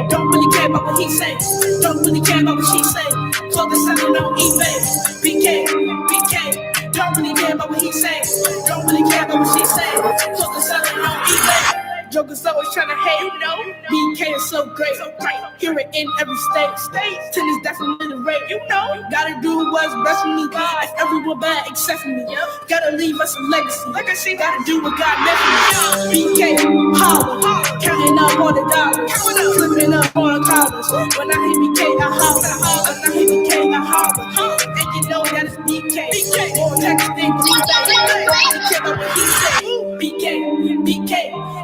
Speaker 3: don't really care about what he say. Don't really care about what she say. So they're selling on eBay. BK, don't really care about what he say. Don't really care about what she say. So they're selling on eBay. Jokers always trying to hate, you know. BK is so great, hear it in every state. 10 is definitely the rate, you know. Gotta do what's best for me. If everyone bad except for me, gotta leave us a legacy. Gotta do what God meant for me. BK, holla, counting up all the dollars, flipping up on a collar. When I hit BK, I holler. When I hit BK, I holler. And you know that it's BK. More Texas than Green Bay. BK,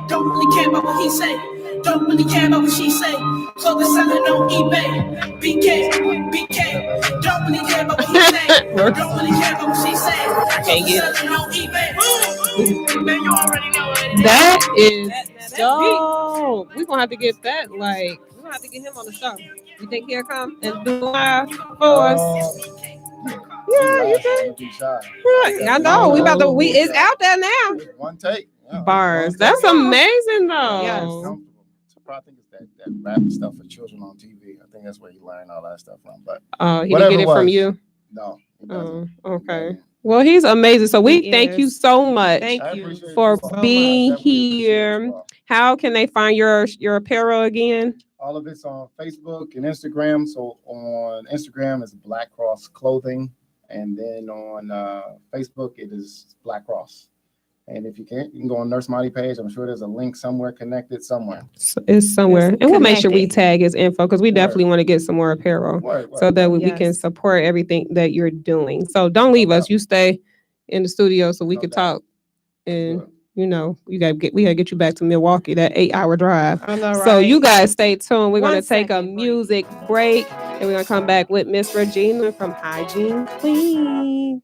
Speaker 3: don't really care about what he say. Don't really care about what she say. So they're selling on eBay. BK, don't really care about what he say. Don't really care about what she say.
Speaker 2: Can't get it.
Speaker 3: Selling on eBay. Man, you already know what it is.
Speaker 2: That is dope. We're gonna have to get that. Like, we're gonna have to get him on the show. You think he'll come and do live for us?
Speaker 1: Yeah, you think? I know. It's out there now.
Speaker 4: One take. Yeah,
Speaker 2: Bars.
Speaker 4: one
Speaker 2: That's
Speaker 4: take.
Speaker 2: amazing, though.
Speaker 1: Yes.
Speaker 4: Comfortable. So I think it's that rapping stuff for children on TV. I think that's where you learn all that stuff from. But
Speaker 2: He
Speaker 4: whatever
Speaker 2: didn't get it from
Speaker 4: was,
Speaker 2: you.
Speaker 4: no, it doesn't.
Speaker 2: Okay. Well, he's amazing. So we thank you so much
Speaker 1: Thank
Speaker 4: I
Speaker 1: you
Speaker 4: appreciate
Speaker 2: for
Speaker 4: you all.
Speaker 2: being
Speaker 4: I definitely appreciate
Speaker 2: here.
Speaker 4: you all.
Speaker 2: How can they find your apparel again?
Speaker 4: All of it's on Facebook and Instagram. So on Instagram is Black Cross Clothing, and then on Facebook it is Black Cross. And if you can't, you can go on Nurse Mahdy page. I'm sure there's a link somewhere connected somewhere.
Speaker 2: It's somewhere.
Speaker 1: It's
Speaker 2: And we'll make sure we
Speaker 1: connected.
Speaker 2: tag his info because we
Speaker 4: Word.
Speaker 2: definitely want to get some more apparel
Speaker 4: Word.
Speaker 2: so that we can
Speaker 1: Yes.
Speaker 2: support everything that you're doing. So don't leave us. You stay in the studio so we
Speaker 4: No
Speaker 2: can
Speaker 4: doubt.
Speaker 2: talk. And
Speaker 4: Good.
Speaker 2: you know, we gotta get you back to Milwaukee, that 8-hour drive.
Speaker 1: I know, right?
Speaker 2: So you guys stay tuned. We're
Speaker 1: One
Speaker 2: gonna take a
Speaker 1: second break.
Speaker 2: music break and we're gonna come back with Miss Regina from Hygiene Clean.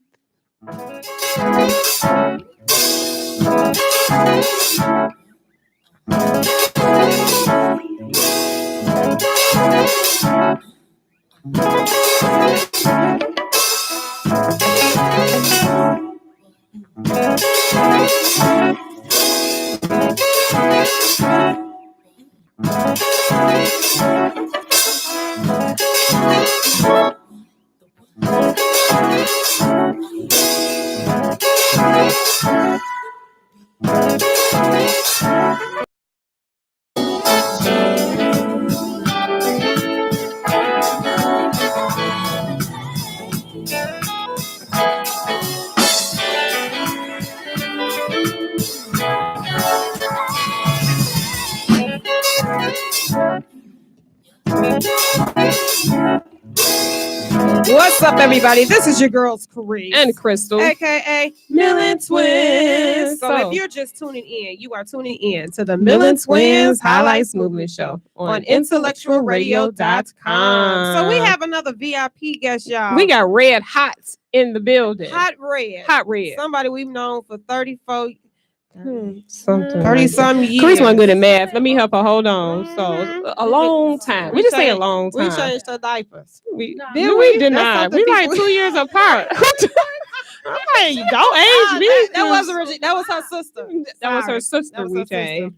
Speaker 1: What's up, everybody? This is your girls, Carice.
Speaker 2: And Crystal.
Speaker 1: AKA
Speaker 2: Millen Twins.
Speaker 1: So if you're just tuning in, you are tuning in to the
Speaker 2: Millen
Speaker 1: Millen
Speaker 2: Twins
Speaker 1: Twins
Speaker 2: Highlights Movement Show
Speaker 1: on IntellectualRadio.com. So we have another VIP guest, y'all.
Speaker 2: we got Red Hot in the building.
Speaker 1: Hot Red.
Speaker 2: Hot Red.
Speaker 1: Somebody we've known for 34,
Speaker 2: Something
Speaker 1: 30 some years.
Speaker 2: Carice wasn't good at math. Let me help her. Hold on. So a long time. We just say a long
Speaker 1: We
Speaker 2: time.
Speaker 1: changed her diapers.
Speaker 2: We
Speaker 1: Did
Speaker 2: no,
Speaker 1: we?
Speaker 2: we did
Speaker 1: That's
Speaker 2: not.
Speaker 1: something
Speaker 2: We like
Speaker 1: people-
Speaker 2: 2 years apart. I'm like, don't age me.
Speaker 1: That wasn't Regina. That was her sister.
Speaker 2: That was her
Speaker 1: Sorry.
Speaker 2: sister.
Speaker 1: That was
Speaker 2: We
Speaker 1: her sister.
Speaker 2: changed.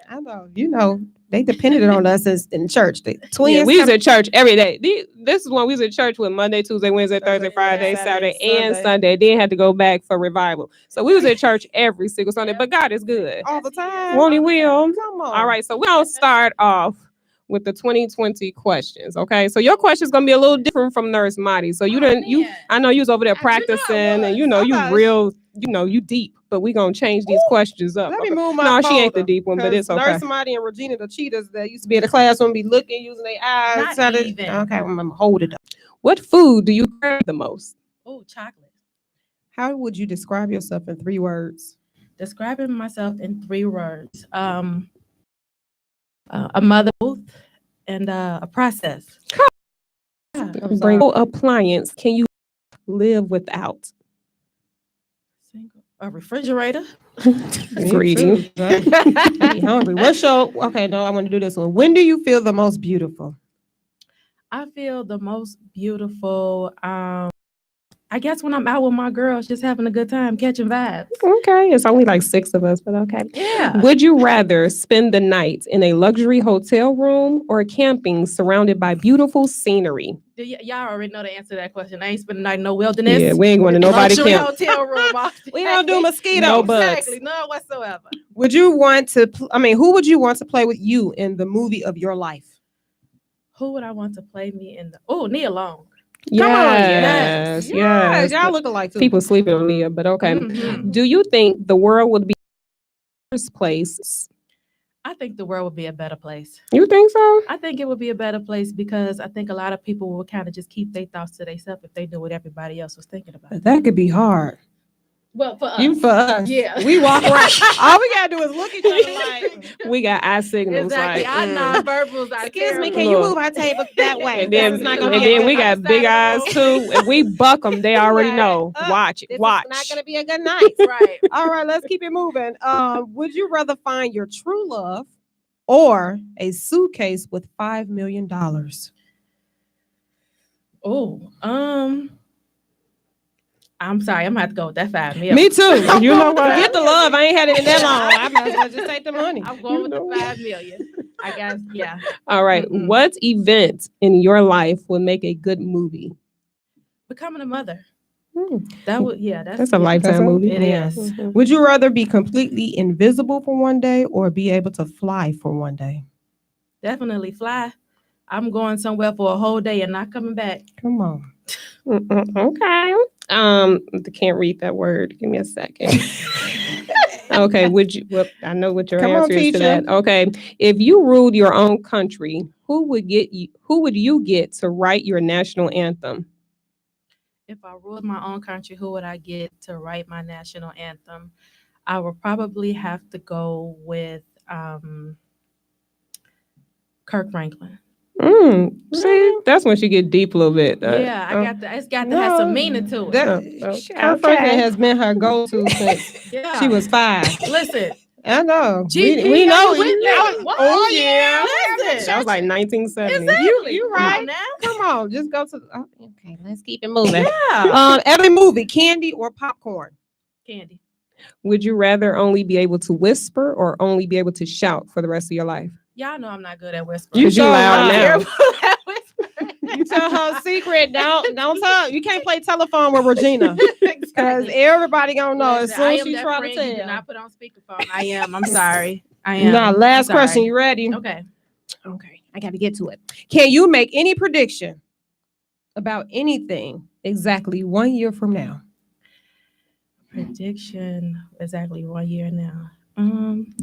Speaker 1: I know. You know, they depended on us in church. The twins.
Speaker 2: Yeah, we was
Speaker 1: come-
Speaker 2: at church every day. This is when we was at church with Monday, Tuesday, Wednesday, Thursday,
Speaker 1: Thursday,
Speaker 2: Friday,
Speaker 1: yeah,
Speaker 2: Saturday,
Speaker 1: Saturday,
Speaker 2: and
Speaker 1: Sunday.
Speaker 2: Sunday. Then had to go back for revival. So we was at church every single Sunday. But God is good.
Speaker 1: all the time.
Speaker 2: Won't He will?
Speaker 1: Come on.
Speaker 2: All right, so we're gonna start off with the 2020 questions. Okay, so your question is gonna be a little different from Nurse Mahdy. So I know you was over there practicing, and you
Speaker 1: Okay.
Speaker 2: real, you deep. But we gonna change these questions up.
Speaker 1: Let me
Speaker 2: okay?
Speaker 1: move my
Speaker 2: No, she ain't the
Speaker 1: folder,
Speaker 2: deep one, but
Speaker 1: 'cause
Speaker 2: it's okay.
Speaker 1: Nurse Mahdy and Regina, the cheaters that used to be in the classroom, be looking, using their eyes.
Speaker 5: Not
Speaker 1: try to-
Speaker 5: even.
Speaker 1: Okay, I'm gonna hold it up.
Speaker 2: What food do you crave the most?
Speaker 5: Oh, chocolate.
Speaker 1: How would you describe yourself in 3 words?
Speaker 5: Describing myself in 3 words. A mother and a process. Yeah.
Speaker 2: Bring appliance can you live without?
Speaker 5: A refrigerator.
Speaker 2: Greedy.
Speaker 1: Be hungry. What's your okay? No, I want to do this one. When do you feel the most beautiful?
Speaker 5: I feel the most beautiful. I guess when I'm out with my girls, just having a good time, catching vibes.
Speaker 2: Okay, it's only like 6 of us, but okay.
Speaker 5: Yeah.
Speaker 2: Would you rather spend the night in a luxury hotel room or camping surrounded by beautiful scenery?
Speaker 5: Y'all already know the answer to that question. I ain't spending the night in no wilderness.
Speaker 2: Yeah, we ain't going to nobody
Speaker 5: Luxury
Speaker 2: camp.
Speaker 5: hotel room.
Speaker 1: We don't do mosquitoes.
Speaker 2: No bugs.
Speaker 5: Exactly, none whatsoever.
Speaker 1: Would you want to? Who would you want to play with you in the movie of your life?
Speaker 5: Who would I want to play me in the? Oh, Nia Long.
Speaker 1: Come on,
Speaker 2: Yes, yes.
Speaker 1: Y'all look alike too.
Speaker 2: People sleeping on Nia, but okay.
Speaker 5: Mhm.
Speaker 2: Do you think the world would be a worse place?
Speaker 5: I think the world would be a better place.
Speaker 2: You think so?
Speaker 5: I think it would be a better place because I think a lot of people will kind of just keep their thoughts to themselves if they knew what everybody else was thinking about.
Speaker 1: But that could be hard.
Speaker 5: Well, for us.
Speaker 1: You for us.
Speaker 5: Yeah.
Speaker 1: We walk around. All we gotta do is look at each other like,
Speaker 2: We got eye signals.
Speaker 5: Exactly.
Speaker 2: Like,
Speaker 5: Our nonverbals are
Speaker 1: excuse me,
Speaker 5: terrible.
Speaker 1: can you move our table that way?
Speaker 2: And then,
Speaker 1: This is not
Speaker 2: and
Speaker 1: gonna
Speaker 2: then
Speaker 1: be
Speaker 2: we got big eyes too. If we buck them, they already know. Watch it.
Speaker 1: This
Speaker 2: Watch.
Speaker 1: is not gonna be a good night.
Speaker 5: Right.
Speaker 1: All right, let's keep it moving. Would you rather find your true love or a suitcase with $5 million?
Speaker 5: Oh, I'm sorry. I'm gonna have to go with that $5 million.
Speaker 1: Me too.
Speaker 2: You know what?
Speaker 1: Forget the love. I ain't had it in that long. I might as well just take the money.
Speaker 5: I'm going with the $5 million. I guess. Yeah.
Speaker 2: All right.
Speaker 5: Mm-mm.
Speaker 2: What event in your life would make a good movie?
Speaker 5: Becoming a mother.
Speaker 2: Hmm.
Speaker 5: That would. Yeah.
Speaker 2: That's a lifetime movie.
Speaker 5: It is.
Speaker 2: Mhm.
Speaker 1: Would you rather be completely invisible for one day or be able to fly for one day?
Speaker 5: Definitely fly. I'm going somewhere for a whole day and not coming back.
Speaker 1: Come on.
Speaker 2: Okay. I can't read that word. Give me a second. Okay. Would you? Well, I know what your
Speaker 1: Come on,
Speaker 2: answer is
Speaker 1: teacher.
Speaker 2: to that. Okay. If you ruled your own country, who would you get to write your national anthem?
Speaker 5: If I ruled my own country, who would I get to write my national anthem? I would probably have to go with Kirk Franklin.
Speaker 2: See, that's when she get deep a little bit.
Speaker 5: It's got to have some meaning to it.
Speaker 1: Kirk Franklin has been her go-to since
Speaker 5: Yeah.
Speaker 1: she was 5.
Speaker 5: Listen.
Speaker 1: I know.
Speaker 5: GP,
Speaker 1: We know.
Speaker 5: What?
Speaker 2: Oh, yeah.
Speaker 5: Listen.
Speaker 2: That was like 1970.
Speaker 5: Exactly.
Speaker 1: You
Speaker 5: Come
Speaker 1: right.
Speaker 5: on now.
Speaker 1: Come on, just go to. Okay, let's keep it moving.
Speaker 5: Yeah.
Speaker 1: Every movie, candy or popcorn?
Speaker 5: Candy.
Speaker 2: Would you rather only be able to whisper or only be able to shout for the rest of your life?
Speaker 5: Y'all know I'm not good at whispering.
Speaker 2: You loud now.
Speaker 1: You tell her a secret. Don't tell. You can't play telephone with Regina because
Speaker 5: Exactly.
Speaker 1: everybody gonna know as
Speaker 5: Listen,
Speaker 1: soon
Speaker 5: I
Speaker 1: as
Speaker 5: am
Speaker 1: she
Speaker 5: that
Speaker 1: try to
Speaker 5: friend you did
Speaker 1: tell.
Speaker 5: not put on speakerphone. I am. I'm sorry. I am.
Speaker 1: Now, last
Speaker 5: I'm sorry.
Speaker 1: question. You ready?
Speaker 5: Okay.
Speaker 1: Okay, I got to get to it. Can you make any prediction about anything exactly 1 year from now?
Speaker 5: Prediction exactly 1 year now.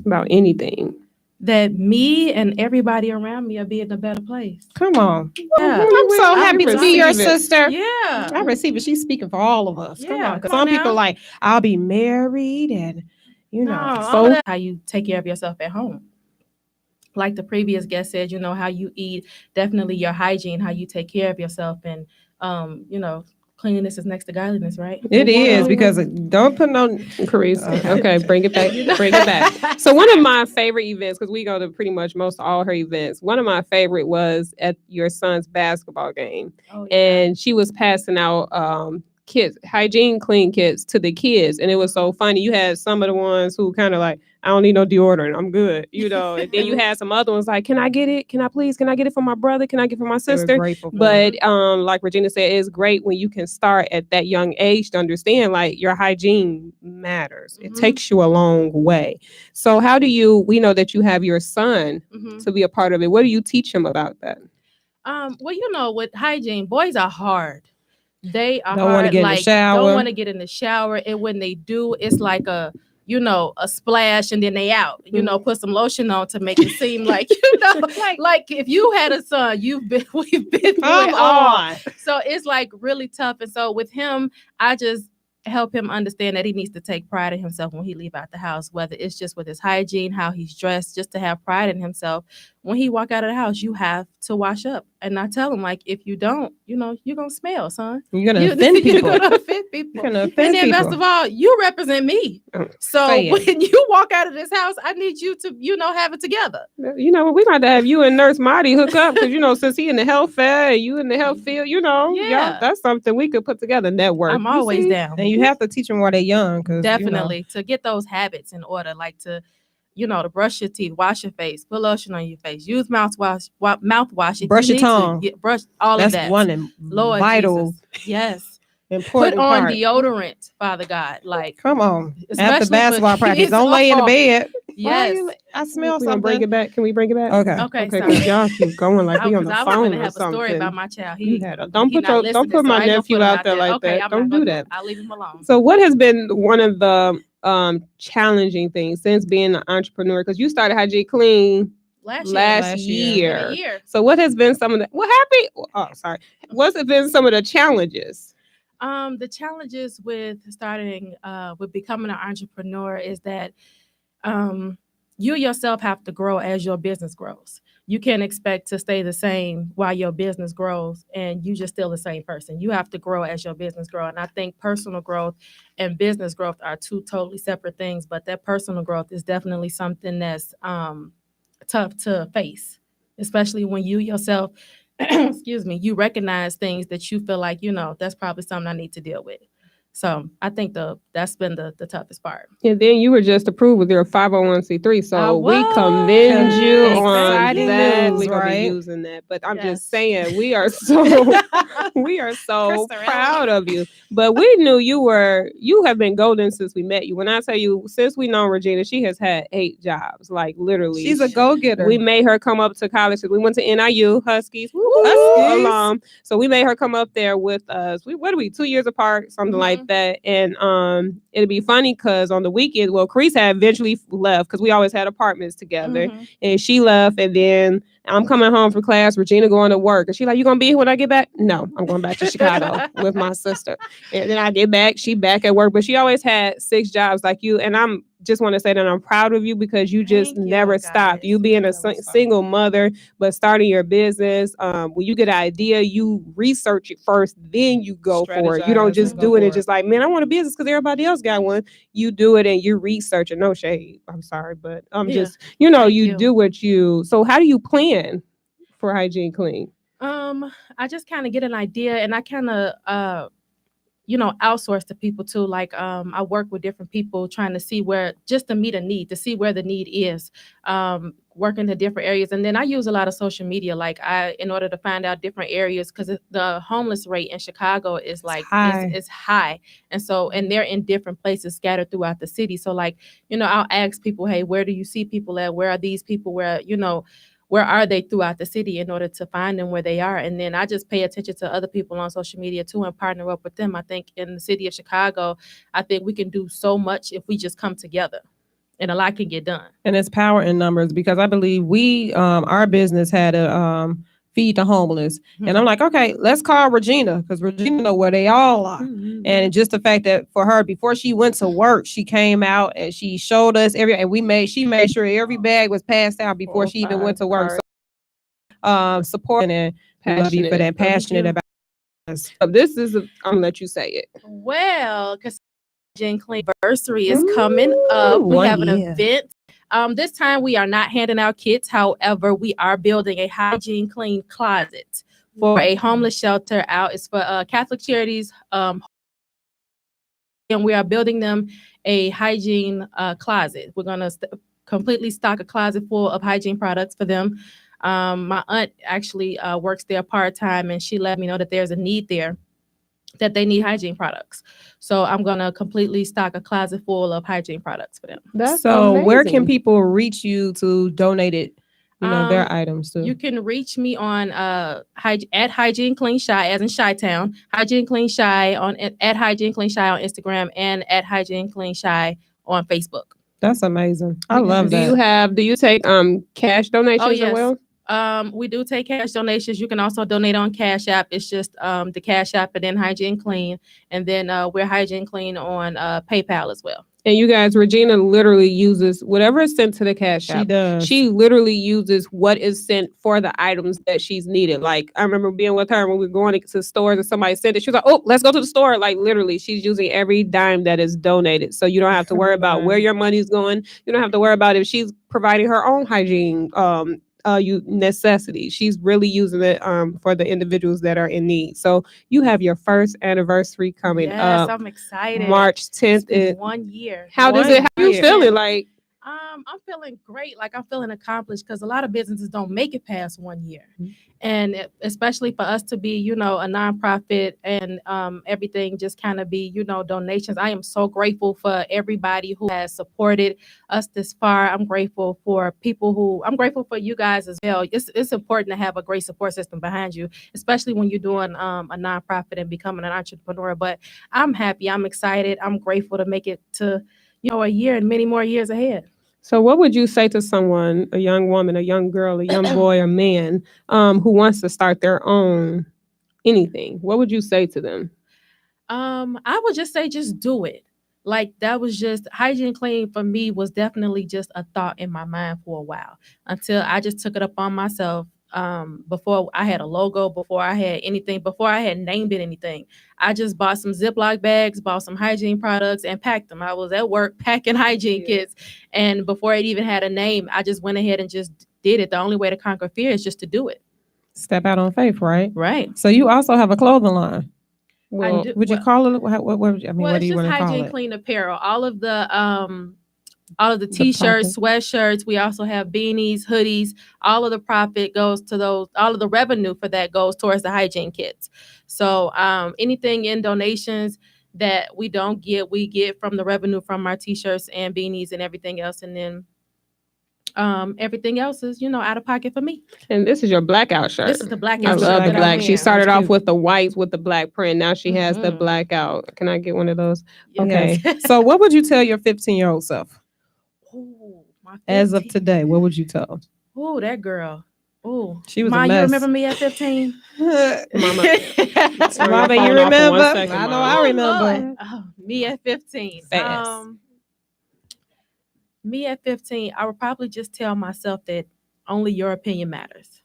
Speaker 2: About anything.
Speaker 5: That me and everybody around me are be in a better place.
Speaker 1: Come on.
Speaker 5: Yeah.
Speaker 1: I'm so
Speaker 2: I
Speaker 1: happy to be your
Speaker 2: receive it.
Speaker 1: sister.
Speaker 5: Yeah.
Speaker 1: I receive it. She's speaking for all of us. Come
Speaker 5: Yeah,
Speaker 1: on. Because
Speaker 5: come on
Speaker 1: some people
Speaker 5: now.
Speaker 1: like, I'll be married and, you know.
Speaker 5: all of that, how you take care of yourself at home. Like the previous guest said, how you eat, definitely your hygiene, how you take care of yourself. And, cleanliness is next to godliness, right?
Speaker 1: It is because don't put no.
Speaker 2: Carissa. Okay, bring it back. Bring it back. So one of my favorite events, because we go to pretty much most all her events, one of my favorite was at your son's basketball game.
Speaker 5: Oh, yeah.
Speaker 2: And she was passing out kits, hygiene clean kits to the kids. And it was so funny. You had some of the ones who kind of like, I don't need no deodorant. I'm good. And then you had some other ones like, can I get it? Can I get it for my brother? Can I get it for my sister? But like Regina said, it's great when you can start at that young age to understand like your hygiene matters. It takes you a long way. So how do we know that you have your son to be a part of it. What do you teach him about that?
Speaker 5: Well, with hygiene, boys are hard. They are
Speaker 1: Don't want to get in the shower.
Speaker 5: Don't want to get in the shower. And when they do, it's like a splash and then they out. Put some lotion on to make it seem like, like if you had a son, we've been through it all. So it's like really tough. And so with him, I just help him understand that he needs to take pride in himself when he leave out the house, whether it's just with his hygiene, how he's dressed, just to have pride in himself. When he walk out of the house, you have to wash up. And I tell him, like, if you don't, you're going to smell, son.
Speaker 1: You're going to offend people.
Speaker 5: You're going to offend people.
Speaker 1: You're gonna
Speaker 5: And
Speaker 1: offend
Speaker 5: then best
Speaker 1: people.
Speaker 5: of all, you represent me. So when you walk out of this house, I need you to, have it together.
Speaker 2: We're going to have you and Nurse Mahdy hook up because, since he in the health fair and you in the health field,
Speaker 5: Yeah.
Speaker 2: that's something we could put together, network.
Speaker 5: I'm always down.
Speaker 1: And you have to teach them while they're young.
Speaker 5: Definitely. To get those habits in order, like to, to brush your teeth, wash your face, put lotion on your face, use mouthwash.
Speaker 1: Brush your tongue.
Speaker 5: Brush all
Speaker 1: That's
Speaker 5: of that.
Speaker 1: one and
Speaker 5: Lord
Speaker 1: vital,
Speaker 5: Jesus. Yes.
Speaker 1: important
Speaker 5: Put on
Speaker 1: part.
Speaker 5: deodorant, Father God. Like,
Speaker 1: Come on.
Speaker 5: especially
Speaker 1: After basketball
Speaker 5: for
Speaker 1: practice,
Speaker 5: kids.
Speaker 1: don't lay in the
Speaker 5: Oh,
Speaker 1: bed.
Speaker 5: Yes.
Speaker 1: I smell
Speaker 2: We gonna bring
Speaker 1: something.
Speaker 2: it back. Can we bring it back?
Speaker 1: Okay.
Speaker 5: Okay.
Speaker 2: Okay,
Speaker 5: Sorry.
Speaker 2: 'cause y'all keep going like we on the
Speaker 5: I was
Speaker 2: phone
Speaker 5: gonna
Speaker 2: or
Speaker 5: have a story
Speaker 2: something.
Speaker 5: about my child.
Speaker 2: Don't put my nephew out there like that. Don't do that.
Speaker 5: I'll leave him alone.
Speaker 2: So what has been one of the challenging things since being an entrepreneur? Because you started HygieneClean last year. So what has been some of the what's been some of the challenges?
Speaker 5: The challenges with starting with becoming an entrepreneur is that you yourself have to grow as your business grows. You can't expect to stay the same while your business grows and you just still the same person. You have to grow as your business grows. And I think personal growth and business growth are two totally separate things, but that personal growth is definitely something that's tough to face, especially when you yourself, you recognize things that you feel like, that's probably something I need to deal with. So I think that's been the toughest part.
Speaker 2: And then you were just approved with your 501c3. So we commend you on that.
Speaker 1: News,
Speaker 2: we're going to be using that. But I'm just saying, we are so proud of you. But we knew you have been golden since we met you. When I tell you, since we know Regina, she has had 8 jobs, like literally.
Speaker 1: She's a go-getter.
Speaker 2: We made her come up to college. We went to NIU, Huskies. Alum. So we made her come up there with us. 2 years apart, something like that. And it'd be funny because on the weekend, Carice had eventually left because we always had apartments together, and she left. And then I'm coming home from class, Regina going to work, and she's like, "You gonna be here when I get back?" No, I'm going back to Chicago with my sister. And then I get back, she back at work, but she always had 6 jobs like you. And I'm just want to say that I'm proud of you because you just never stopped. You being a single mother, but starting your business. When you get an idea, you research it first, then you go for it. You don't just do it and just like, man, I want a business because everybody else got one. You do it and you research it. No shade. I'm sorry, but I'm just, you do what you. So how do you plan for HygieneClean?
Speaker 5: I just kind of get an idea and I kind of outsource to people too. Like I work with different people trying to see to meet a need, to see where the need is, working in different areas. And then I use a lot of social media, in order to find out different areas, because the homeless rate in Chicago is it's high. And they're in different places scattered throughout the city. So I'll ask people, hey, where do you see people at? Where are these people? Where are they throughout the city in order to find them where they are? And then I just pay attention to other people on social media too and partner up with them. I think in the city of Chicago, I think we can do so much if we just come together and a lot can get done.
Speaker 1: And it's power in numbers because I believe our business had a feed the homeless. And I'm like, okay, let's call Regina because Regina know where they all are. And just the fact that for her, before she went to work, she came out and she showed us she made sure every bag was passed out before she even went to work. So, supporting and passionate about this. This is, I'm gonna let you say it.
Speaker 5: Well, because HygieneClean anniversary is coming up. We have an event. This time we are not handing out kits. However, we are building a HygieneClean closet for a homeless shelter out. It's for Catholic Charities. And we are building them a hygiene closet. We're going to completely stock a closet full of hygiene products for them. My aunt actually works there part-time, and she let me know that there's a need there, that they need hygiene products. So I'm going to completely stock a closet full of hygiene producects for them.
Speaker 1: That's so amazing. Where can people reach you to donate it? Their items too.
Speaker 5: You can reach me on at HygieneClean Shy, as in Chi-Town. HygieneClean Shy at HygieneClean Shy on Instagram and at HygieneClean Shy on Facebook.
Speaker 1: That's amazing. I love that.
Speaker 2: Do you take cash donations as well?
Speaker 5: We do take cash donations. You can also donate on Cash App. It's just the Cash App and then HygieneClean. And then we're HygieneClean on PayPal as well.
Speaker 2: And you guys, Regina literally uses whatever is sent to the Cash App.
Speaker 1: She does.
Speaker 2: She literally uses what is sent for the items that she's needed. Like, I remember being with her when we were going to stores and somebody sent it. She was like, oh, let's go to the store. Like, literally, she's using every dime that is donated. So you don't have to worry about where your money's going. You don't have to worry about if she's providing her own hygiene necessity. She's really using it for the individuals that are in need. So you have your first anniversary coming up.
Speaker 5: Yes, I'm excited.
Speaker 2: March 10th.
Speaker 5: It's 1 year.
Speaker 2: How you feeling? Like,
Speaker 5: I'm feeling great. Like, I'm feeling accomplished because a lot of businesses don't make it past 1 year. And especially for us to be, a nonprofit and everything just kind of be, donations. I am so grateful for everybody who has supported us this far. I'm grateful for I'm grateful for you guys as well. It's important to have a great support system behind you, especially when you're doing a nonprofit and becoming an entrepreneur. But I'm happy. I'm excited. I'm grateful to make it to a year and many more years ahead.
Speaker 2: So what would you say to someone, a young woman, a young girl, a young boy, a man, who wants to start their own anything? What would you say to them?
Speaker 5: I would just say, just do it. Like, that was just Hygiene Clean for me was definitely just a thought in my mind for a while until I just took it upon myself. Before I had a logo, before I had anything, before I had named it anything, I just bought some Ziploc bags, bought some hygiene products, and packed them. I was at work packing hygiene kits, and before it even had a name, I just went ahead and just did it. The only way to conquer fear is just to do it.
Speaker 1: Step out on faith, right?
Speaker 5: Right.
Speaker 1: So you also have a clothing line. Well, would you call it? What would you, what do you want to call it?
Speaker 5: Hygiene Clean apparel. All of the t-shirts, sweatshirts. We also have beanies, hoodies. All of the profit goes to those. All of the revenue for that goes towards the hygiene kits. So anything in donations that we don't get, we get from the revenue from our t-shirts and beanies and everything else. And then everything else is, out of pocket for me.
Speaker 2: And this is your blackout shirt.
Speaker 5: This is the blackout
Speaker 2: I
Speaker 5: shirt.
Speaker 2: love the black. She started off
Speaker 1: cute.
Speaker 2: with the white with the black print. Now she has the blackout. Can I get one of those? Okay.
Speaker 1: So what would you tell your 15-year-old self?
Speaker 5: Ooh, my
Speaker 1: As of
Speaker 5: 15.
Speaker 1: today, what would you tell?
Speaker 5: Oh, that girl. Oh,
Speaker 1: She was
Speaker 5: Ma,
Speaker 1: a mess.
Speaker 5: you remember me at 15?
Speaker 2: Mama,
Speaker 1: Mama, you
Speaker 2: phone off for
Speaker 1: remember?
Speaker 2: 1 second,
Speaker 1: I know,
Speaker 2: Mama.
Speaker 1: I remember.
Speaker 5: Lord. Oh, me at 15.
Speaker 2: Fast.
Speaker 5: Me at 15, I would probably just tell myself that only your opinion matters.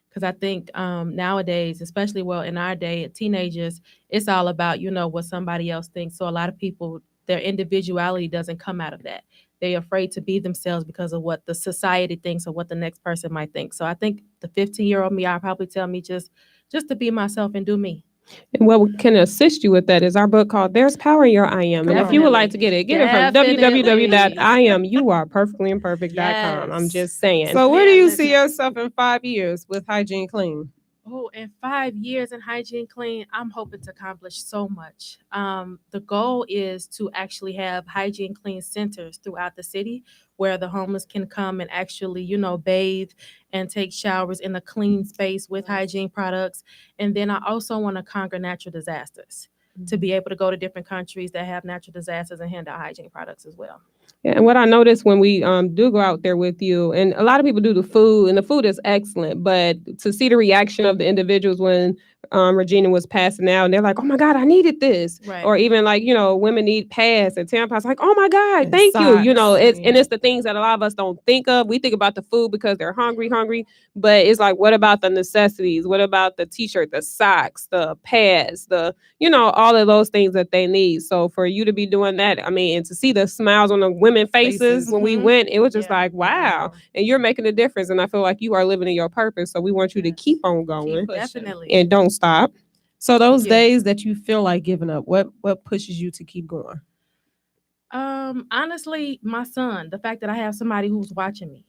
Speaker 5: Because I think nowadays, especially in our day, teenagers, it's all about, what somebody else thinks. So a lot of people, their individuality doesn't come out of that. They're afraid to be themselves because of what the society thinks or what the next person might think. So I think the 15-year-old me, I'll probably tell me just to be myself and do me.
Speaker 2: And what can assist you with that is our book called There's Power in Your I Am. And if you would like to get it from www.iamyouareperfectlyimperfect.com. I'm just saying.
Speaker 1: So where do you see yourself in 5 years with Hygiene Clean?
Speaker 5: Oh, in 5 years in Hygiene Clean, I'm hoping to accomplish so much. The goal is to actually have Hygiene Clean centers throughout the city where the homeless can come and actually, bathe and take showers in a clean space with hygiene products. And then I also want to conquer natural disasters, to be able to go to different countries that have natural disasters and hand out hygiene products as well.
Speaker 2: Yeah, and what I noticed when we do go out there with you, and a lot of people do the food, and the food is excellent, but to see the reaction of the individuals when Regina was passing out, and they're like, oh my God, I needed this.
Speaker 5: Right.
Speaker 2: Or even like, women need pads and tampons, like, oh my God,
Speaker 1: And
Speaker 2: thank you.
Speaker 1: socks.
Speaker 2: And it's the things that a lot of us don't think of. We think about the food because they're hungry, but it's like, what about the necessities? What about the t-shirt, the socks, the pads, all of those things that they need. So for you to be doing that, I mean, and to see the smiles on the women's faces when we went, it was just like, wow. And you're making a difference. And I feel like you are living in your purpose. So we want you to keep on going.
Speaker 5: Definitely.
Speaker 2: And don't stop.
Speaker 1: So those days that you feel like giving up, what pushes you to keep going?
Speaker 5: Honestly, my son, the fact that I have somebody who's watching me.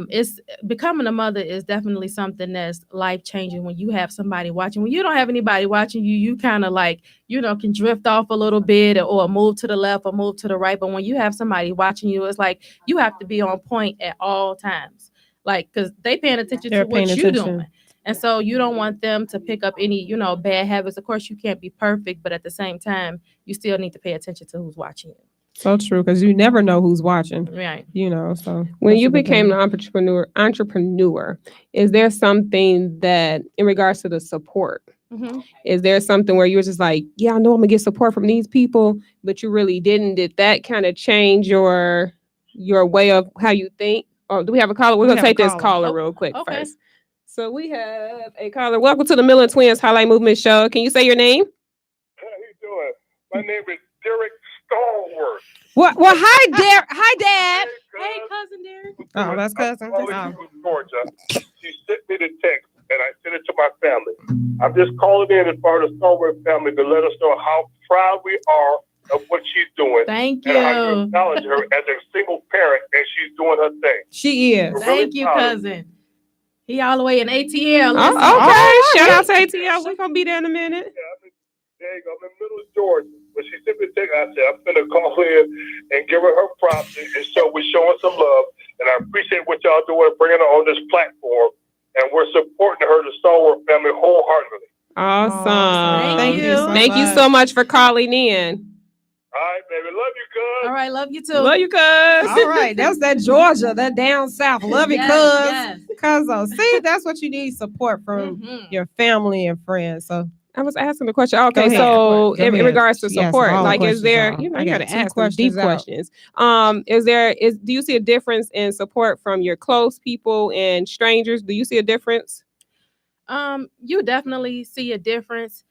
Speaker 5: It's becoming a mother is definitely something that's life-changing when you have somebody watching. When you don't have anybody watching you, you kind of like, can drift off a little bit or move to the left or move to the right. But when you have somebody watching you, it's like you have to be on point at all times. Like, because they paying attention to what you're doing. And so you don't want them to pick up any, bad habits. Of course, you can't be perfect, but at the same time, you still need to pay attention to who's watching you.
Speaker 1: So true, because you never know who's watching.
Speaker 5: Right.
Speaker 1: So
Speaker 2: when you became an entrepreneur, is there something that in regards to the support, is there something where you were just like, yeah, I know I'm gonna get support from these people, but you really didn't? Did that kind of change your way of how you think? Or do we have a caller? We're gonna take this caller real quick first. So we have a caller. Welcome to the Millen Twins Highlight Movement Show. Can you say your name?
Speaker 6: How you doing? My name is Derek Stallworth.
Speaker 1: Well, hi, Dad. Hi, Dad.
Speaker 5: Hey, cousin Derek.
Speaker 1: Oh, that's cousin.
Speaker 6: From Georgia. She sent me the text, and I sent it to my family. I'm just calling in as part of the Stallworth family to let us know how proud we are of what she's doing.
Speaker 5: Thank
Speaker 6: and how you
Speaker 5: you.
Speaker 6: acknowledge her as a single parent, and she's doing her thing.
Speaker 1: She is.
Speaker 6: We're
Speaker 5: Thank you, cousin. He all the way in ATL.
Speaker 2: Oh, okay. Shout out to ATL. We're gonna be there in a minute.
Speaker 6: There you go. I'm in Middle Georgia. But she sent me a text. I said, I'm going to call in and give her props and show we're showing some love. And I appreciate what y'all doing, bringing her on this platform. And we're supporting her, the Stallworth family, wholeheartedly.
Speaker 2: Awesome.
Speaker 5: Thank you.
Speaker 2: Thank you so much for calling in.
Speaker 6: All right, baby. Love you, cuz.
Speaker 5: All right, love you too.
Speaker 2: Love you, cuz.
Speaker 1: All right, that's that Georgia, that down south. Love you, cuz.
Speaker 5: Yes.
Speaker 1: Cuz, see, that's what you need, support from
Speaker 5: Mhm.
Speaker 1: your family and friends. So
Speaker 2: I was asking the question. Okay,
Speaker 1: ahead.
Speaker 2: so
Speaker 1: Go
Speaker 2: in
Speaker 1: ahead.
Speaker 2: regards to
Speaker 1: She asked
Speaker 2: support,
Speaker 1: all the
Speaker 2: like, is
Speaker 1: questions
Speaker 2: there?
Speaker 1: out.
Speaker 2: You know,
Speaker 1: I
Speaker 2: you
Speaker 1: got
Speaker 2: got to
Speaker 1: 2
Speaker 2: ask some deep
Speaker 1: questions out.
Speaker 2: questions. Do you see a difference in support from your close people and strangers? Do you see a difference?
Speaker 5: You definitely see a difference,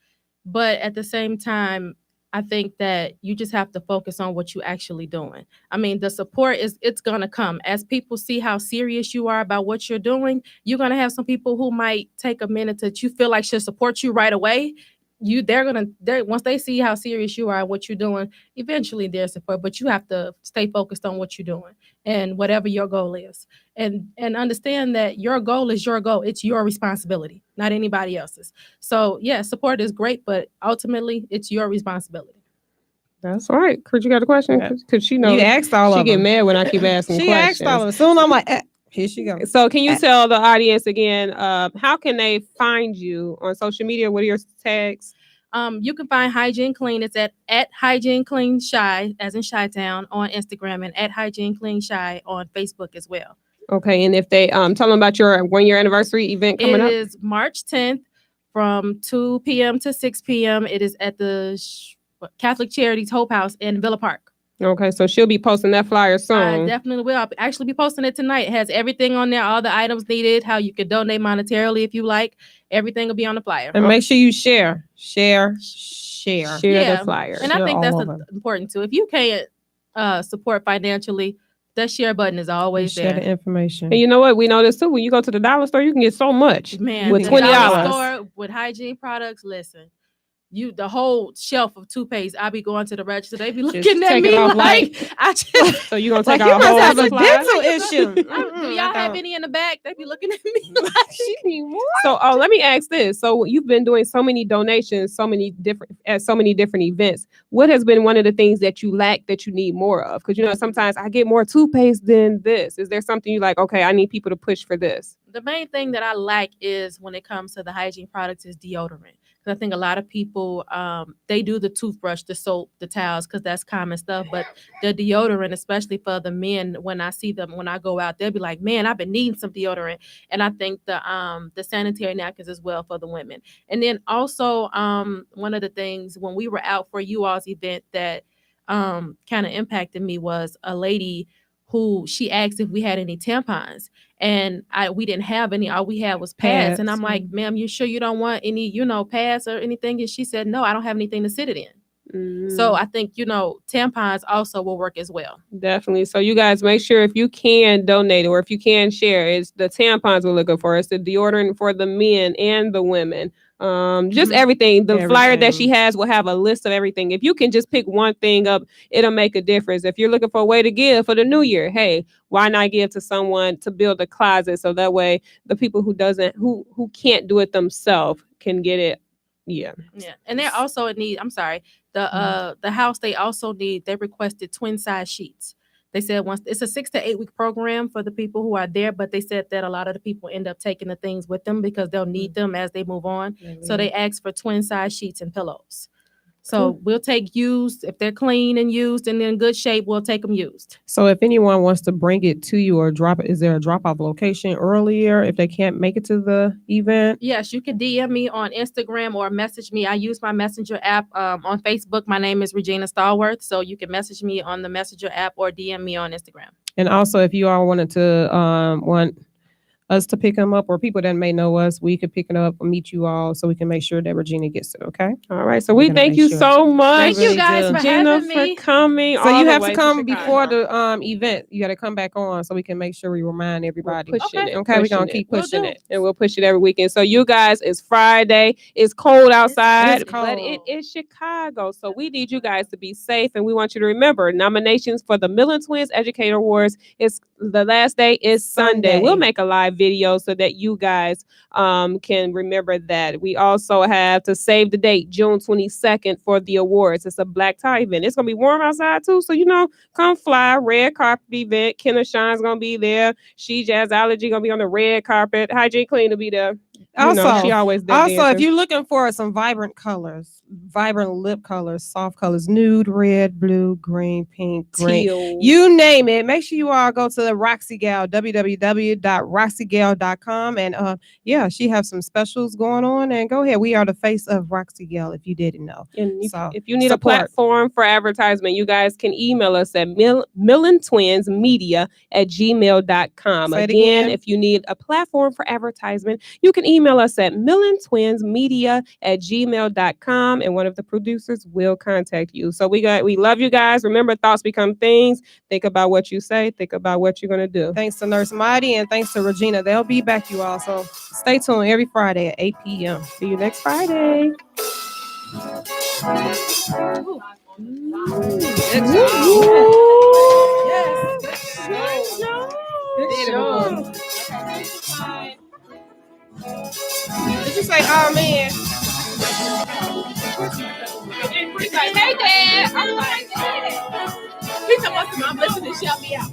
Speaker 5: but at the same time, I think that you just have to focus on what you're actually doing. I mean, the support it's gonna come as people see how serious you are about what you're doing. You're gonna have some people who might take a minute that you feel like should support you right away. They're once they see how serious you are and what you're doing, eventually they're support. But you have to stay focused on what you're doing and whatever your goal is, and understand that your goal is your goal. It's your responsibility, not anybody else's. So yeah, support is great, but ultimately it's your responsibility.
Speaker 2: That's right. Kurt, you got a question?
Speaker 1: Yeah.
Speaker 2: Because she knows
Speaker 1: You asked all
Speaker 2: she
Speaker 1: of
Speaker 2: get
Speaker 1: them.
Speaker 2: mad when I keep asking
Speaker 1: She
Speaker 2: questions.
Speaker 1: asked all of them. Soon I'm like, here she goes.
Speaker 2: So can you tell the audience again, how can they find you on social media? What are your tags?
Speaker 5: You can find Hygiene Clean. It's at Hygiene Clean Shy, as in Chi-Town, on Instagram, and at Hygiene Clean Shy on Facebook as well.
Speaker 2: Okay, and if they tell them about your 1-year anniversary event coming up.
Speaker 5: It is March 10th from 2 p.m. to 6 p.m. It is at the Catholic Charities Hope House in Villa Park.
Speaker 2: Okay, so she'll be posting that flyer soon.
Speaker 5: I definitely will. I'll actually be posting it tonight. It has everything on there, all the items needed, how you can donate monetarily if you like. Everything will be on the flyer.
Speaker 1: And make sure you share
Speaker 2: Share
Speaker 5: Yeah.
Speaker 2: the flyer.
Speaker 5: And I think
Speaker 1: Share
Speaker 5: that's
Speaker 1: all over.
Speaker 5: important too. If you can't support financially, that share button is always
Speaker 1: share
Speaker 5: there.
Speaker 1: the information.
Speaker 2: And you know what? We know this too. When you go to the dollar store, you can get so much.
Speaker 5: Man,
Speaker 2: with
Speaker 5: the
Speaker 2: $20.
Speaker 5: dollar store with hygiene products, listen. The whole shelf of toothpaste, I be going to the register. They be looking at
Speaker 2: take
Speaker 5: me
Speaker 2: it off
Speaker 5: like I just.
Speaker 2: So you're gonna
Speaker 1: Like
Speaker 2: take
Speaker 1: you
Speaker 2: our
Speaker 1: must
Speaker 2: whole
Speaker 1: have a
Speaker 2: supply?
Speaker 1: dental issue.
Speaker 5: Do
Speaker 1: Mm-mm,
Speaker 5: y'all
Speaker 1: I
Speaker 5: have
Speaker 1: don't.
Speaker 5: any in the back? They be looking at me like.
Speaker 2: So, let me ask this. So, you've been doing so many donations, so many different events. What has been one of the things that you lack that you need more of? Because, you know, sometimes I get more toothpaste than this. Is there something you like, okay, I need people to push for this?
Speaker 5: The main thing that I like is when it comes to the hygiene products is deodorant. Because I think a lot of people, they do the toothbrush, the soap, the towels, because that's common stuff. But the deodorant, especially for the men, when I see them, when I go out, they'll be like, man, I've been needing some deodorant. And I think the sanitary napkins as well for the women. And then also one of the things when we were out for you all's event that kind of impacted me was a lady who she asked if we had any tampons, and we didn't have any. All we had was pads. And I'm like, ma'am, you sure you don't want any, pads or anything? And she said, no, I don't have anything to sit it in. So I think, tampons also will work as well.
Speaker 2: Definitely. So you guys make sure if you can donate or if you can share, it's the tampons we're looking for. It's the deodorant for the men and the women. Just everything. The flyer that she has will have a list of everything. If you can just pick one thing up, it'll make a difference. If you're looking for a way to give for the new year, hey, why not give to someone to build a closet so that way the people who can't do it themselves can get it. Yeah.
Speaker 5: And they're also in need. I'm sorry. The house, they requested twin size sheets. They said once it's a 6 to 8 week program for the people who are there, but they said that a lot of the people end up taking the things with them because they'll need them as they move on. So they asked for twin size sheets and pillows. So we'll take used, if they're clean and used and in good shape, we'll take them used.
Speaker 1: So if anyone wants to bring it to you or drop it, is there a drop-off location earlier if they can't make it to the event?
Speaker 5: Yes, you can DM me on Instagram or message me. I use my Messenger app on Facebook. My name is Regina Stallworth. So you can message me on the Messenger app or DM me on Instagram.
Speaker 1: And also, if you all wanted to want us to pick them up or people that may know us, we could pick it up and meet you all so we can make sure that Regina gets it. Okay.
Speaker 2: All right. So we thank you so much.
Speaker 5: Thank you guys for
Speaker 2: Regina
Speaker 5: having me.
Speaker 2: for coming.
Speaker 1: So you have to come
Speaker 2: to
Speaker 1: before the event. You got to come back on so we can make sure we remind everybody.
Speaker 2: We're pushing it.
Speaker 1: Okay, we're going to keep pushing it.
Speaker 2: And we'll push it every weekend. So you guys, it's Friday. It's cold outside,
Speaker 1: It's cold.
Speaker 2: but it is Chicago. So we need you guys to be safe. And we want you to remember nominations for the Millen Twins Educator Awards. The last day is Sunday. We'll make a live video so that you guys can remember that. We also have to save the date, June 22nd for the awards. It's a black tie event. It's going to be warm outside too. So, come fly. Red carpet event. Kenna Shine's going to be there. She Jazz Allergy going to be on the red carpet. Hygiene Clean will be there. She always did
Speaker 1: also,
Speaker 2: dancing.
Speaker 1: if you're looking for some vibrant colors, vibrant lip colors, soft colors, nude, red, blue, green, pink, green,
Speaker 2: Teal.
Speaker 1: you name it, make sure you all go to the Roxy Gal, www.roxygal.com. And she has some specials going on. And go ahead. We are the face of Roxy Gal, if you didn't know.
Speaker 2: And
Speaker 1: So
Speaker 2: if you need
Speaker 1: support.
Speaker 2: a platform for advertisement, you guys can email us at millentwinsmedia@gmail.com.
Speaker 1: Say it
Speaker 2: Again,
Speaker 1: again.
Speaker 2: if you need a platform for advertisement, you can email us at millentwinsmedia@gmail.com, and one of the producers will contact you. So we love you guys. Remember, thoughts become things. Think about what you say. Think about what you're going to do.
Speaker 1: Thanks to Nurse Mahdy and thanks to Regina. They'll be back, you all. So stay tuned every Friday at 8 p.m.
Speaker 2: See you next Friday.
Speaker 1: Did you say, oh man?
Speaker 2: He's like, hey, Dad. I'm like, Dad. He's supposed to be listening to shout me out.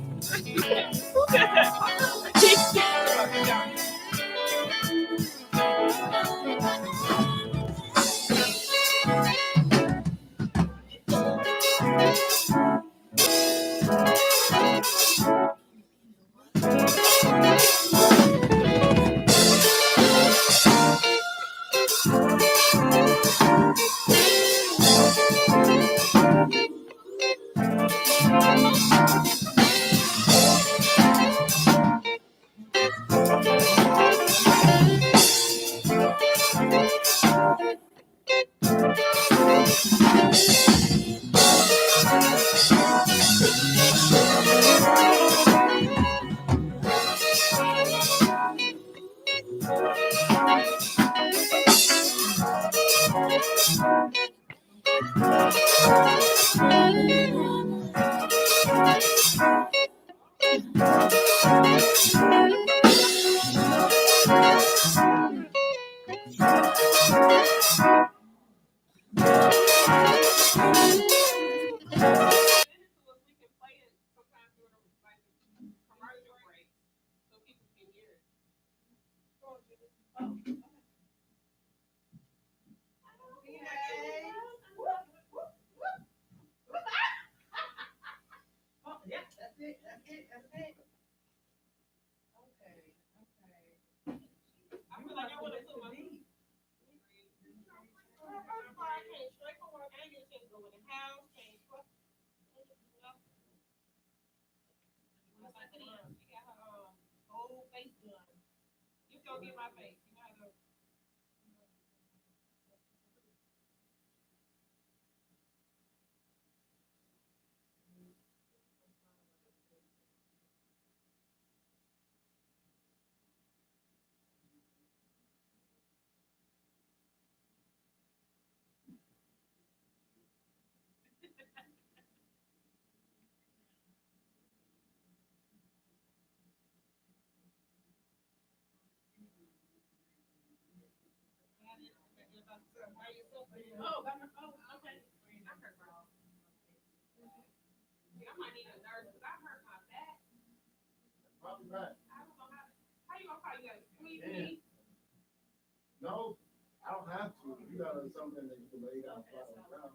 Speaker 4: No, I don't have to. You got something that you can lay down flat on the ground.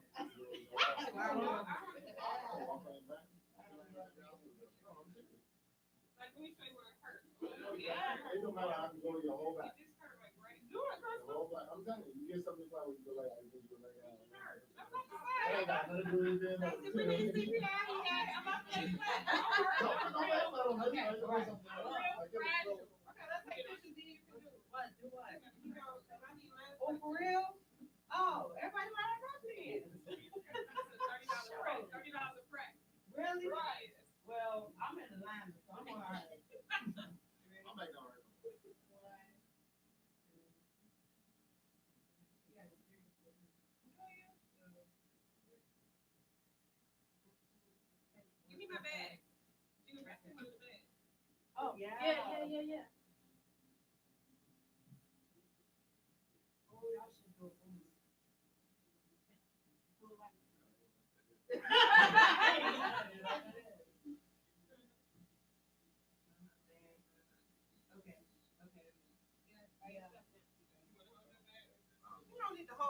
Speaker 4: It don't matter how you go to your whole back. I'm telling you, you get something flat where you can lay down. You can lay down. I ain't got nothing to do with it.
Speaker 3: Oh, for real? Oh, everybody might have then. $30 a crack. Really? Right. Well, I'm in the line, so I'm all right.
Speaker 4: I'll make it all right.
Speaker 3: Give me my bag. Oh, yeah. Yeah.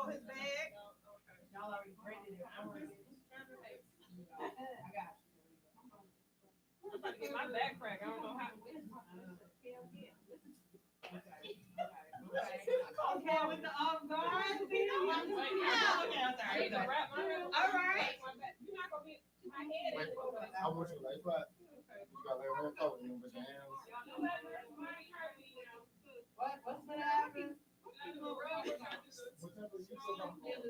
Speaker 1: Oh, his bag.
Speaker 3: Y'all already branded it. I got you.
Speaker 2: I'm about to get my back crack. I don't know how.
Speaker 1: Okay, with the guard.
Speaker 2: Okay, I'm sorry.
Speaker 1: All right.
Speaker 2: You're not gonna get my head.
Speaker 4: Wait, I want you to lay flat. You gotta lay real close. You put your hands.
Speaker 3: What's gonna happen?
Speaker 4: Whichever you feel comfortable.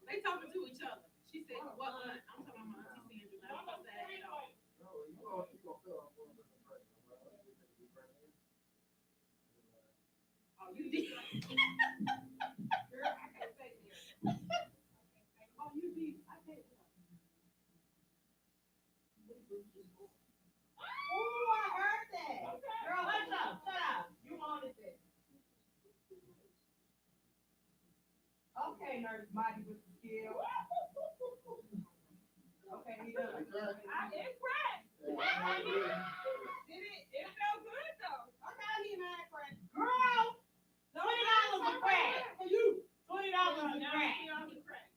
Speaker 5: They talking to each other. She said, "What?" I'm talking about my auntie Sandra. I'm gonna say, "Oh, you did." Girl, I can't say this. Oh, you did. I can't.
Speaker 1: Oh, I heard that. Girl, what's up? Shut up. You wanted it. Okay, Nurse Mahdy with the skill. Okay, he done.
Speaker 2: I did crack. Did it? It felt good though.
Speaker 1: Okay, I need my crack. Girl, $20 a crack. For you. $20 a crack.
Speaker 2: Okay.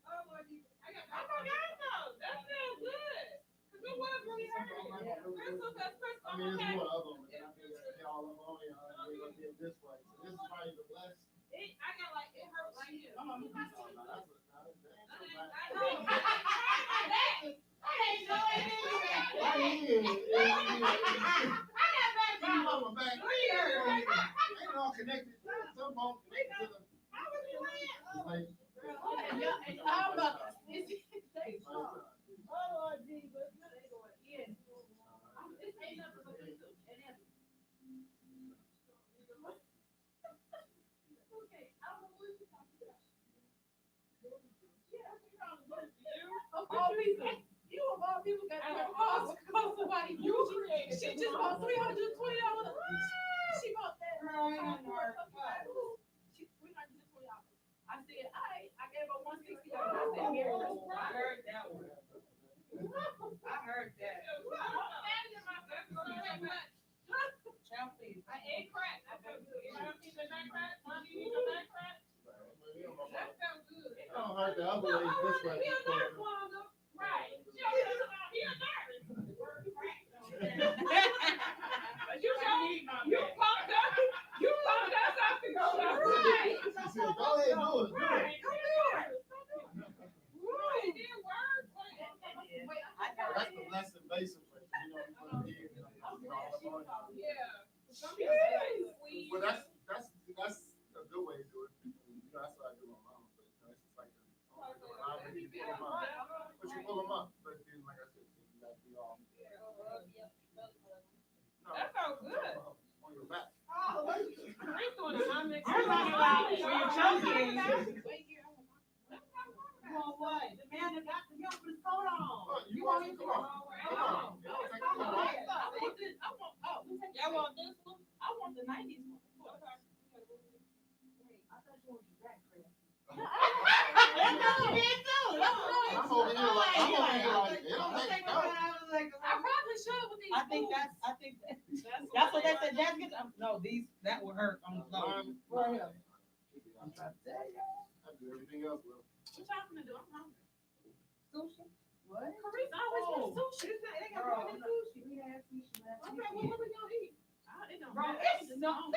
Speaker 2: Oh, Lord Jesus. I forgot though. That feels good. Cause it was really hurting. Crystal, that's Crystal.
Speaker 4: I mean, there's
Speaker 2: Okay.
Speaker 4: more of them, but I think they're all of them on here. They're gonna be this way. So this is probably the blessed.
Speaker 2: I got like it hurt right here.
Speaker 4: No, that's
Speaker 2: I know.
Speaker 4: Ain't all connected. Some bones connected to
Speaker 5: All people got cost somebody. She just bought $320. She bought that. She $320. I said, I gave her $160. I said, here.
Speaker 1: I heard that one. I heard that. Child, please.
Speaker 2: I ate crack. That felt good. You don't need the back crack? Mommy, you need your back crack? That felt good.
Speaker 4: It don't hurt the other way this way.
Speaker 2: He a nurse, Wanda. Right. She don't care about he a nurse. But you know, you pumped us. You pumped us up to go to right.
Speaker 4: She said, go ahead, do it.
Speaker 2: Right. Come here. Right. It did work.
Speaker 4: That's the blessed basin place. You know, you put it in,
Speaker 2: Yeah.
Speaker 4: Well, that's a good way to do it. You know, that's what I do with my mom. But it's just like you pull them up. But you pull them up. But then, like I said, you got to be all.
Speaker 2: That felt good.
Speaker 4: On your back.
Speaker 1: You want what? The man that got the milk with his coat on.
Speaker 4: You want him? Come on. Come on.
Speaker 2: Y'all want this one?
Speaker 5: I want the 90s one.
Speaker 4: I'm over here like, it don't make no.
Speaker 5: I probably should with these.
Speaker 1: I think that's what they said. That's good. No, that will hurt on the floor.
Speaker 4: I'm trying to tell you. I do everything else well.
Speaker 5: What y'all gonna do? I'm hungry.
Speaker 1: Sushi? What?
Speaker 5: Carissa always wants sushi.
Speaker 1: They got more than sushi. We had sushi last
Speaker 5: Okay,
Speaker 1: week.
Speaker 5: well, what we gonna eat? It don't
Speaker 1: Bro,
Speaker 5: matter.
Speaker 1: it's no.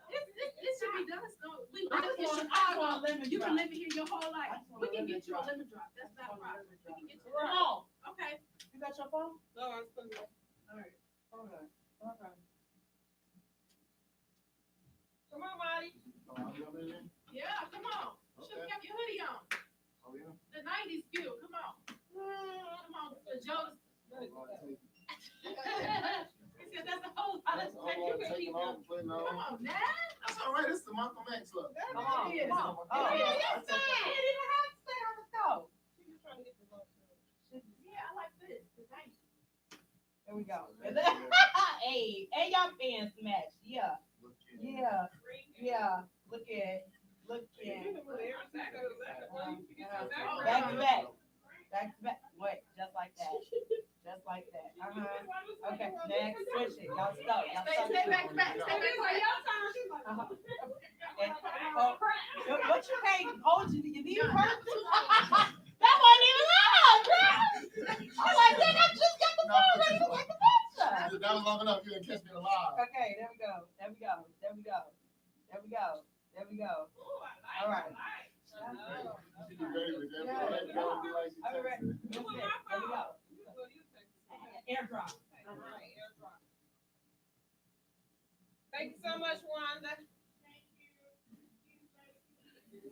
Speaker 5: It should be done. So we
Speaker 1: I
Speaker 5: live
Speaker 1: just
Speaker 5: in
Speaker 1: want
Speaker 5: Chicago.
Speaker 1: lemon
Speaker 5: You
Speaker 1: drop.
Speaker 5: can live here your whole life.
Speaker 1: I just want
Speaker 5: We
Speaker 1: a
Speaker 5: can
Speaker 1: lemon
Speaker 5: get you a
Speaker 1: drop.
Speaker 5: lemon drop. That's not a problem. We can get you
Speaker 1: Come
Speaker 5: that.
Speaker 1: on.
Speaker 5: Okay.
Speaker 1: You got your phone?
Speaker 2: No, I'm still there.
Speaker 1: All right. Okay.
Speaker 2: Come on, Molly.
Speaker 4: Oh, I'm gonna be in?
Speaker 5: Yeah, come on. Should have kept your hoodie on.
Speaker 4: Oh, yeah?
Speaker 5: The 90s feel. Come on. Come on. The Jonas. He said that's a whole lot of
Speaker 4: That's all
Speaker 5: time. You
Speaker 4: I'm
Speaker 5: can
Speaker 4: taking
Speaker 5: keep
Speaker 4: off,
Speaker 5: them.
Speaker 4: putting
Speaker 5: Come
Speaker 4: on.
Speaker 5: on, man.
Speaker 4: That's all right. This is the Malcolm X look.
Speaker 1: Come on.
Speaker 5: It is.
Speaker 1: Come on.
Speaker 5: Oh,
Speaker 1: Yeah,
Speaker 5: yeah,
Speaker 1: that's okay. It didn't even have to stay on the stove.
Speaker 5: Yeah, I like this. The 90s.
Speaker 1: There we go.
Speaker 4: Yeah.
Speaker 1: Hey, y'all pants match. Yeah.
Speaker 4: Look at it.
Speaker 1: Yeah. Yeah. Look at. Look at.
Speaker 3: Back to back. Back to back. Wait, just like that. Just like that. Okay, next, switch it. Y'all stop.
Speaker 5: Stay back to back. Stay back to back.
Speaker 3: What you can't hold you need a person? That wasn't even loud, bro. I'm like, dang, I just got the phone ready to take the picture.
Speaker 4: That was long enough. You didn't catch me alive.
Speaker 3: Okay, there we go. All right. Airdrop.
Speaker 2: Thank you so much, Wanda.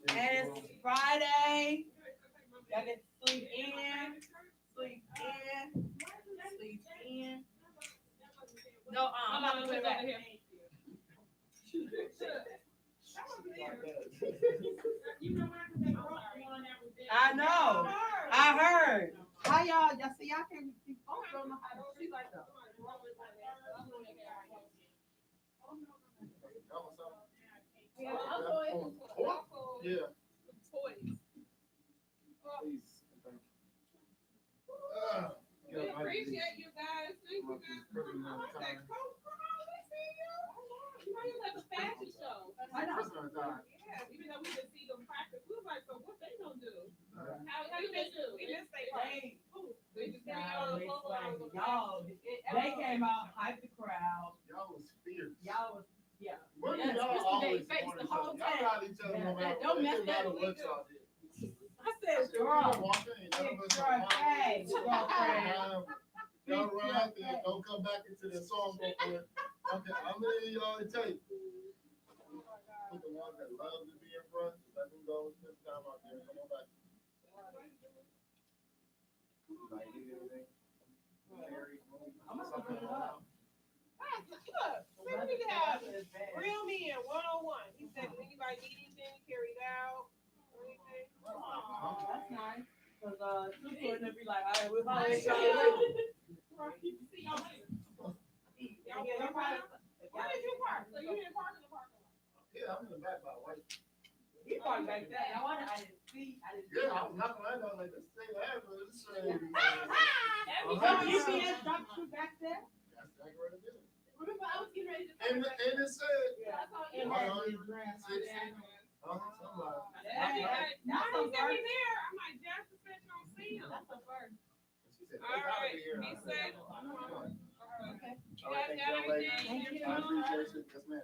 Speaker 3: And it's Friday. Y'all get to sleep in. No, I'm not gonna put that. I know. I heard. How y'all see y'all can't see folks don't know how to see like that.
Speaker 4: Yeah.
Speaker 2: We appreciate you guys. Thank you guys. You like a fashion show.
Speaker 3: I know.
Speaker 2: Yeah, even though we didn't see them practice, we was like, so what they gonna do? How you they do? We didn't say right. They just gave y'all the
Speaker 3: Y'all, they came out, hyped the crowd.
Speaker 4: Y'all was fierce.
Speaker 3: Y'all was, yeah.
Speaker 4: What
Speaker 5: Yes,
Speaker 4: y'all
Speaker 5: Mr.
Speaker 4: always
Speaker 5: Big Face
Speaker 4: want
Speaker 5: the
Speaker 4: each
Speaker 5: whole
Speaker 4: other? Y'all got each other no matter
Speaker 5: Don't
Speaker 4: what.
Speaker 5: mess
Speaker 4: It didn't matter
Speaker 5: that
Speaker 4: what y'all did.
Speaker 3: I said, girl.
Speaker 4: Walking, and none of us
Speaker 3: Girl,
Speaker 4: are
Speaker 3: hey,
Speaker 4: walking. Y'all run out there and don't come back into the song book for it. Okay, how many of y'all it take? Put the ones that love to be in front, let them go this time out there. Come on back. Like, need anything? Harry, something out.
Speaker 2: Look, we need to have Real Men 101. He said, if anybody need anything, carry it out. Or anything.
Speaker 3: That's nice. Because Tutu and them be like, all right, we're about to
Speaker 2: See
Speaker 3: go.
Speaker 2: y'all later. Where did you park? So you didn't park in the parking lot?
Speaker 4: Yeah, I'm in the back by white.
Speaker 3: He parked back there. I didn't see.
Speaker 4: Yeah, I was knocking my head out like this thing happened. This thing.
Speaker 3: You see that drop shoe back there?
Speaker 4: That's exactly what it is.
Speaker 5: Remember, I was getting ready to.
Speaker 4: And it said,
Speaker 3: Yeah.
Speaker 4: Somebody.
Speaker 2: Now he's gonna be there. I'm like, Jasper said you don't see him.
Speaker 3: That's the first.
Speaker 4: She said,
Speaker 2: All right. He said, you guys got everything?
Speaker 4: I appreciate you. Yes, ma'am.